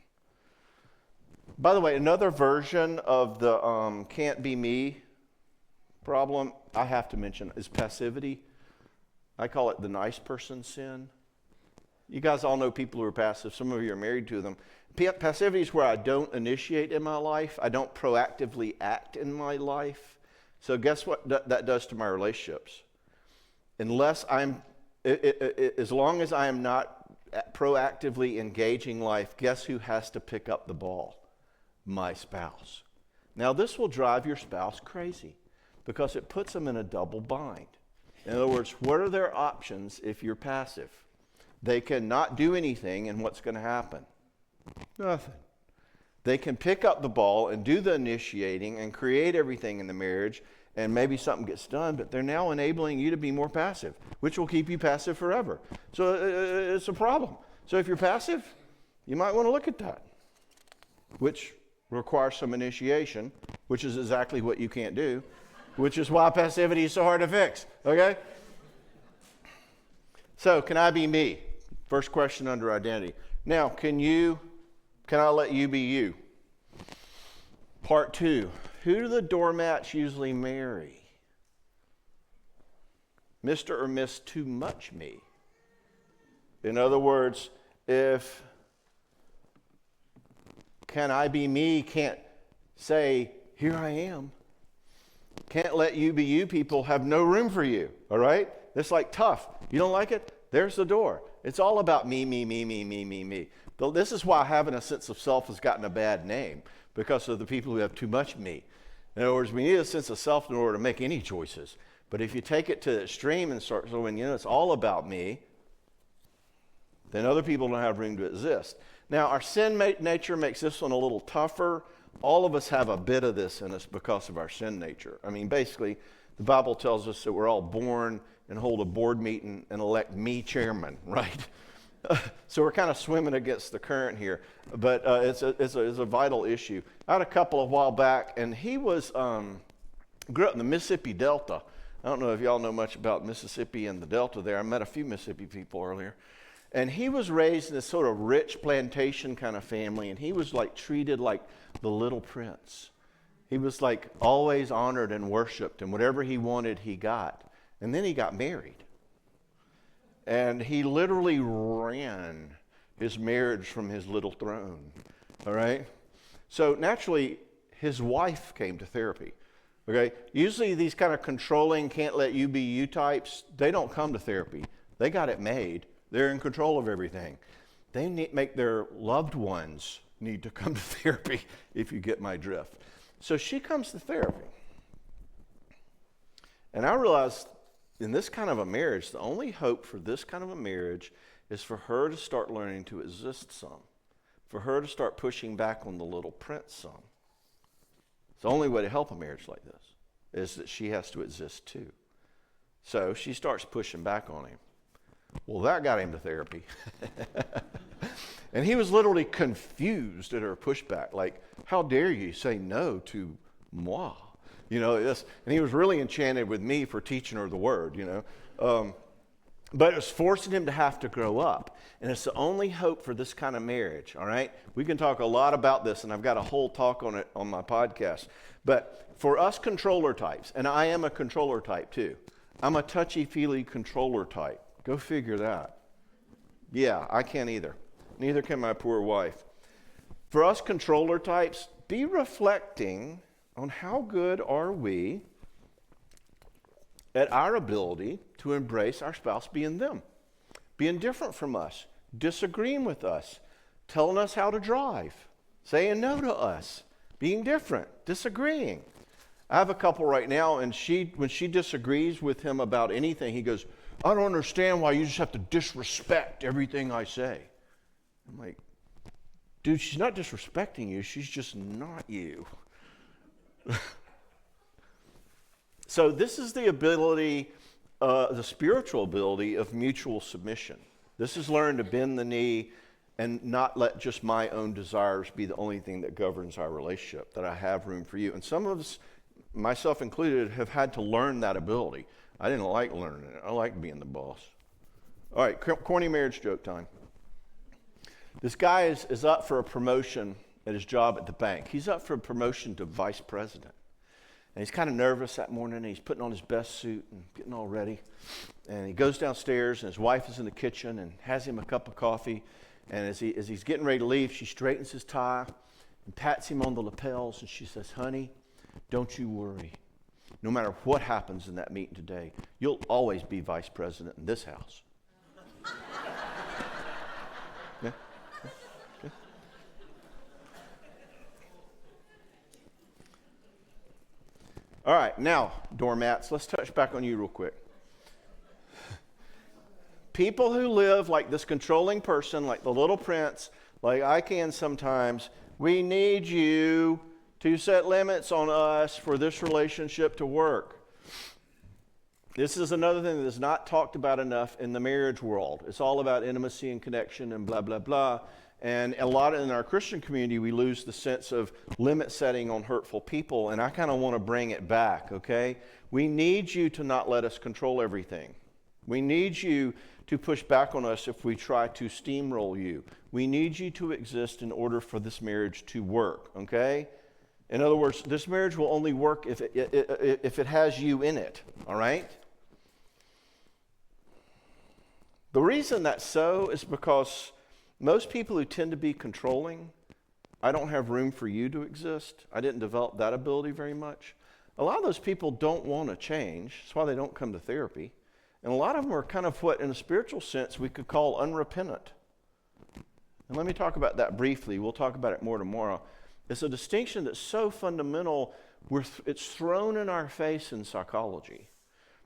[SPEAKER 2] By the way, another version of the can't be me problem I have to mention is passivity. I call it the nice person sin. You guys all know people who are passive. Some of you are married to them. Passivity is where I don't initiate in my life. I don't proactively act in my life. So guess what that does to my relationships? Unless as long as I am not proactively engaging life, guess who has to pick up the ball? My spouse. Now this will drive your spouse crazy because it puts them in a double bind. In other words, what are their options if you're passive? They cannot do anything, and what's going to happen? Nothing. They can pick up the ball and do the initiating and create everything in the marriage, and maybe something gets done, but they're now enabling you to be more passive, which will keep you passive forever. So it's a problem. So if you're passive, you might want to look at that, which requires some initiation, which is exactly what you can't do, which is why passivity is so hard to fix, okay? So can I be me? First question under identity. Now, can I let you be you? Part 2, who do the doormats usually marry? Mr. or Miss Too Much Me. In other words, if can I be me can't say, here I am. Can't let you be you people have no room for you, all right? It's like tough. You don't like it? There's the door. It's all about me, me, me, me, me, me, me. This is why having a sense of self has gotten a bad name, because of the people who have too much me. In other words, we need a sense of self in order to make any choices. But if you take it to the extreme and start going, it's all about me, then other people don't have room to exist. Now, our sin nature makes this one a little tougher. All of us have a bit of this in us because of our sin nature. I mean, basically, the Bible tells us that we're all born and hold a board meeting and elect me chairman, right? So we're kind of swimming against the current here, but it's a vital issue. I had a couple a while back, and he grew up in the Mississippi Delta. I don't know if y'all know much about Mississippi and the Delta there. I met a few Mississippi people earlier. And he was raised in this sort of rich plantation kind of family, and he was like treated like the little prince. He was like always honored and worshiped, and whatever he wanted, he got. And then he got married. And he literally ran his marriage from his little throne, all right? So naturally, his wife came to therapy, okay? Usually these kind of controlling, can't let you be you types, they don't come to therapy. They got it made. They're in control of everything. They make their loved ones need to come to therapy, if you get my drift. So she comes to therapy. And I realized in this kind of a marriage, the only hope for this kind of a marriage is for her to start learning to exist some, for her to start pushing back on the little prince some. It's the only way to help a marriage like this is that she has to exist too. So she starts pushing back on him. Well, that got him to therapy. And he was literally confused at her pushback, like, how dare you say no to moi? And he was really enchanted with me for teaching her the word, But it was forcing him to have to grow up. And it's the only hope for this kind of marriage, all right? We can talk a lot about this, and I've got a whole talk on it on my podcast. But for us controller types, and I am a controller type too. I'm a touchy-feely controller type. Go figure that. Yeah, I can't either. Neither can my poor wife. For us controller types, be reflecting on how good are we at our ability to embrace our spouse being them, being different from us, disagreeing with us, telling us how to drive, saying no to us, being different, disagreeing. I have a couple right now, and when she disagrees with him about anything, he goes, I don't understand why you just have to disrespect everything I say. I'm like, dude, she's not disrespecting you. She's just not you. So this is the ability, the spiritual ability of mutual submission. This is learning to bend the knee and not let just my own desires be the only thing that governs our relationship, that I have room for you. And some of us, myself included, have had to learn that ability. I didn't like learning it. I liked being the boss. All right, corny marriage joke time. This guy is up for a promotion at his job at the bank. He's up for a promotion to vice president. And he's kind of nervous that morning, and he's putting on his best suit and getting all ready. And he goes downstairs, and his wife is in the kitchen and has him a cup of coffee. And as he's getting ready to leave, she straightens his tie and pats him on the lapels, and she says, "Honey, don't you worry. No matter what happens in that meeting today, you'll always be vice president in this house." Yeah? Okay. All right, now, doormats, let's touch back on you real quick. People who live like this controlling person, like the little prince, like I can sometimes, we need you to set limits on us for this relationship to work. This is another thing that is not talked about enough in the marriage world. It's all about intimacy and connection and blah, blah, blah. And a lot in our Christian community, we lose the sense of limit setting on hurtful people, and I kind of want to bring it back, okay? We need you to not let us control everything. We need you to push back on us if we try to steamroll you. We need you to exist in order for this marriage to work, okay? In other words, this marriage will only work if it has you in it, all right? The reason that's so is because most people who tend to be controlling, I don't have room for you to exist. I didn't develop that ability very much. A lot of those people don't want to change. That's why they don't come to therapy. And a lot of them are kind of what, in a spiritual sense, we could call unrepentant. And let me talk about that briefly. We'll talk about it more tomorrow. It's a distinction that's so fundamental, it's thrown in our face in psychology.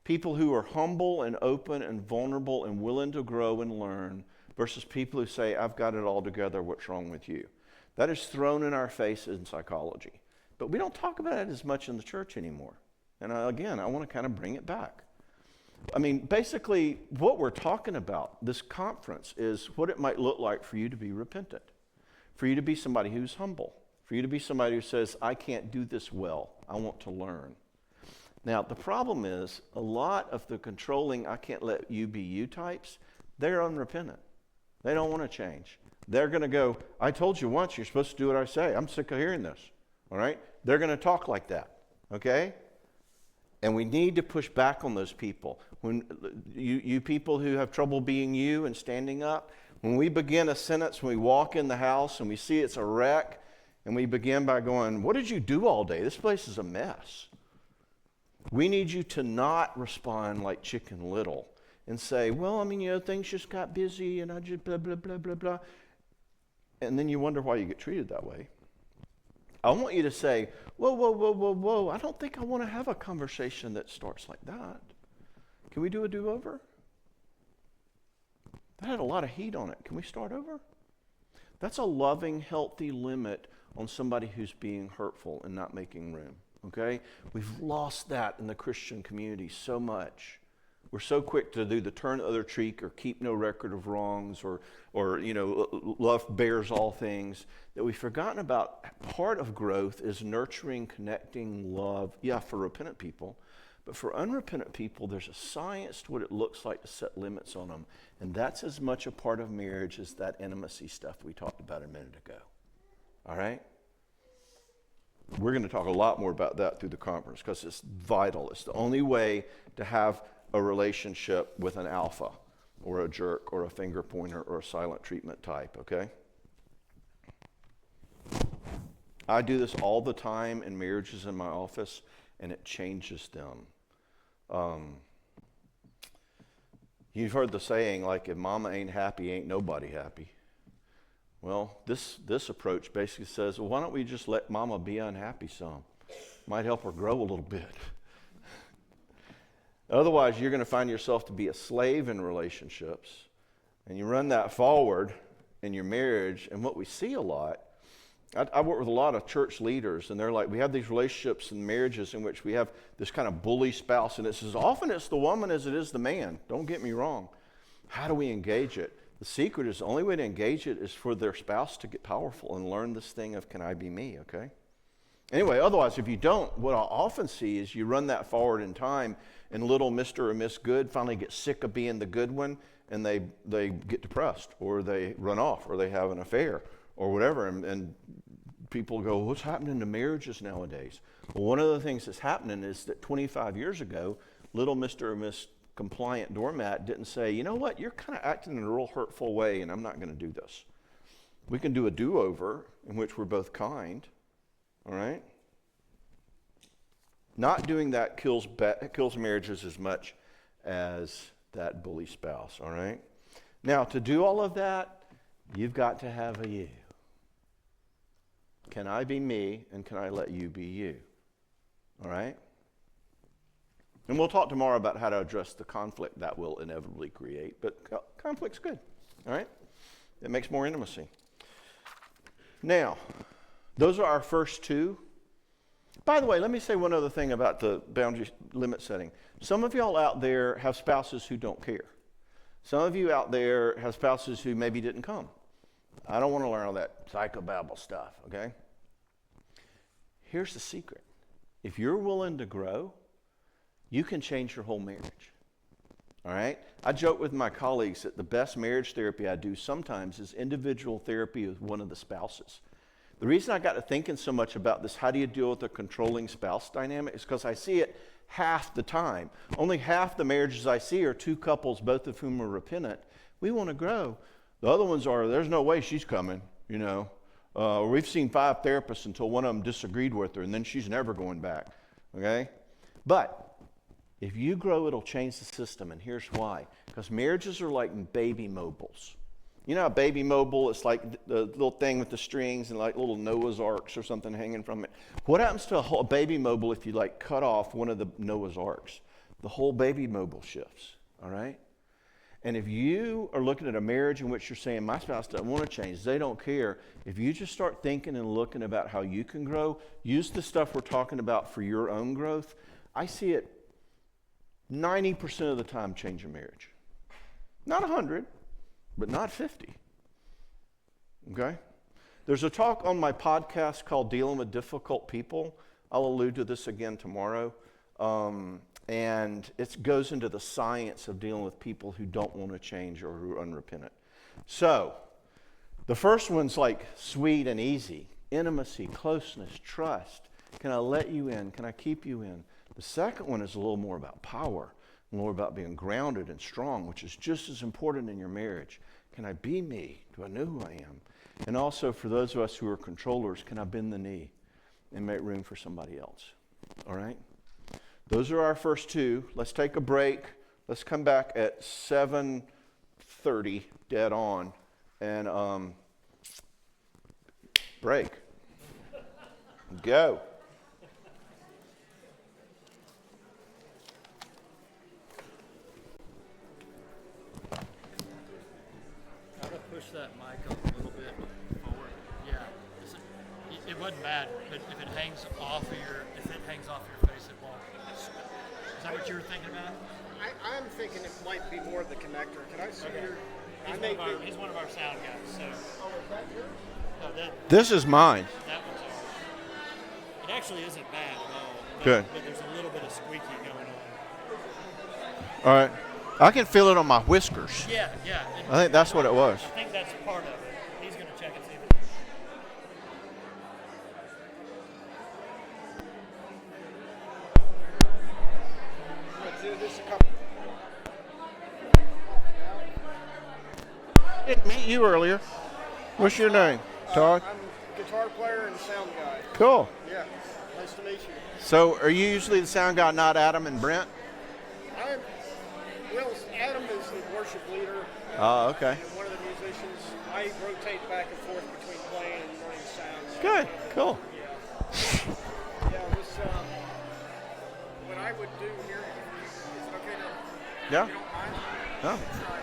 [SPEAKER 2] People who are humble and open and vulnerable and willing to grow and learn versus people who say, "I've got it all together, what's wrong with you?" That is thrown in our face in psychology. But we don't talk about it as much in the church anymore. And again, I want to kind of bring it back. I mean, basically, what we're talking about, this conference, is what it might look like for you to be repentant, for you to be somebody who's humble, for you to be somebody who says, "I can't do this well, I want to learn." Now, the problem is, a lot of the controlling, "I can't let you be you" types, they're unrepentant. They don't want to change. They're going to go, "I told you once, you're supposed to do what I say. I'm sick of hearing this." All right? They're going to talk like that, okay? And we need to push back on those people. When you people who have trouble being you and standing up, when we begin a sentence, when we walk in the house and we see it's a wreck, and we begin by going, "What did you do all day? This place is a mess." We need you to not respond like Chicken Little and say, "Well, I mean, things just got busy and I just blah, blah, blah, blah, blah." And then you wonder why you get treated that way. I want you to say, "Whoa, whoa, whoa, whoa, whoa. I don't think I want to have a conversation that starts like that. Can we do a do-over? That had a lot of heat on it. Can we start over?" That's a loving, healthy limit on somebody who's being hurtful and not making room, okay? We've lost that in the Christian community so much. We're so quick to do the turn the other cheek or keep no record of wrongs or love bears all things, that we've forgotten about part of growth is nurturing, connecting, love, for repentant people. But for unrepentant people, there's a science to what it looks like to set limits on them. And that's as much a part of marriage as that intimacy stuff we talked about a minute ago. All right? We're going to talk a lot more about that through the conference because it's vital. It's the only way to have a relationship with an alpha or a jerk or a finger pointer or a silent treatment type, okay? I do this all the time in marriages in my office, and it changes them. You've heard the saying, like, if mama ain't happy, ain't nobody happy. Well, this approach basically says, well, why don't we just let mama be unhappy some? Might help her grow a little bit. Otherwise, you're going to find yourself to be a slave in relationships, and you run that forward in your marriage, and what we see a lot, I work with a lot of church leaders, and they're like, we have these relationships and marriages in which we have this kind of bully spouse, and it's as often it's the woman as it is the man. Don't get me wrong. How do we engage it? The secret is the only way to engage it is for their spouse to get powerful and learn this thing of, can I be me, okay? Anyway, otherwise, if you don't, what I'll often see is you run that forward in time, and little Mr. or Miss Good finally get sick of being the good one, and they get depressed, or they run off, or they have an affair, or whatever, and people go, what's happening to marriages nowadays? Well, one of the things that's happening is that 25 years ago, little Mr. or Miss Compliant Doormat didn't say, you know what, you're kind of acting in a real hurtful way, and I'm not going to do this. We can do a do-over in which we're both kind, all right? Not doing that kills marriages as much as that bully spouse, all right? Now, to do all of that, you've got to have a you. Can I be me, and can I let you be you? All right? And we'll talk tomorrow about how to address the conflict that will inevitably create, but conflict's good, all right? It makes more intimacy. Now, those are our first two. By the way, let me say one other thing about the boundary limit setting. Some of y'all out there have spouses who don't care. Some of you out there have spouses who maybe didn't come. I don't want to learn all that psychobabble stuff, okay? Here's the secret. If you're willing to grow, you can change your whole marriage, all right? I joke with my colleagues that the best marriage therapy I do sometimes is individual therapy with one of the spouses. The reason I got to thinking so much about this, how do you deal with a controlling spouse dynamic, is because I see it half the time. Only half the marriages I see are two couples, both of whom are repentant. We want to grow. The other ones are, there's no way she's coming, you know. We've seen 5 therapists until one of them disagreed with her, and then she's never going back, okay? But if you grow, it'll change the system, and here's why. Because marriages are like baby mobiles. You know, a baby mobile, it's like the little thing with the strings and like little Noah's Arks or something hanging from it. What happens to a baby mobile if you like cut off one of the Noah's Arks? The whole baby mobile shifts, all right? And if you are looking at a marriage in which you're saying, my spouse doesn't want to change, they don't care, if you just start thinking and looking about how you can grow, use the stuff we're talking about for your own growth, I see it 90% of the time change your marriage. Not 100. But not 50, okay? There's a talk on my podcast called Dealing with Difficult People. I'll allude to this again tomorrow. And it goes into the science of dealing with people who don't want to change or who are unrepentant. So, the first one's like sweet and easy. Intimacy, closeness, trust. Can I let you in? Can I keep you in? The second one is a little more about power. More about being grounded and strong, which is just as important in your marriage. Can I be me? Do I know who I am? And also for those of us who are controllers, can I bend the knee and make room for somebody else? All right? Those are our first two. Let's take a break. Let's come back at 7:30 dead on and break. Go.
[SPEAKER 3] Push that mic up a little bit forward. Yeah, it wasn't bad, but if it hangs off your face, it won't. Is that what you were thinking about?
[SPEAKER 4] I'm thinking it might be more of the connector. Can I see your?
[SPEAKER 3] He's one of our sound guys. So. No,
[SPEAKER 2] This is mine.
[SPEAKER 3] That one's ours. It actually isn't bad at all.
[SPEAKER 2] Good.
[SPEAKER 3] But there's a little bit of squeaky going on.
[SPEAKER 2] All right. I can feel it on my whiskers.
[SPEAKER 3] Yeah.
[SPEAKER 2] I think that's what it was.
[SPEAKER 3] I think that's part of it. He's going to check and see if
[SPEAKER 4] Let's do this a couple.
[SPEAKER 2] I didn't meet you earlier. What's your name? Todd?
[SPEAKER 4] I'm a guitar player and sound guy.
[SPEAKER 2] Cool.
[SPEAKER 4] Yeah, nice to meet you.
[SPEAKER 2] So are you usually the sound guy, not Adam and Brent?
[SPEAKER 4] Well, Adam is the worship leader.
[SPEAKER 2] Oh, okay.
[SPEAKER 4] And one of the musicians. I rotate back and forth between playing and running sounds.
[SPEAKER 2] Good. Cool.
[SPEAKER 4] Yeah, this, what I would do here, is it okay to,
[SPEAKER 2] Yeah.
[SPEAKER 4] you don't mind?
[SPEAKER 2] No.
[SPEAKER 4] Try.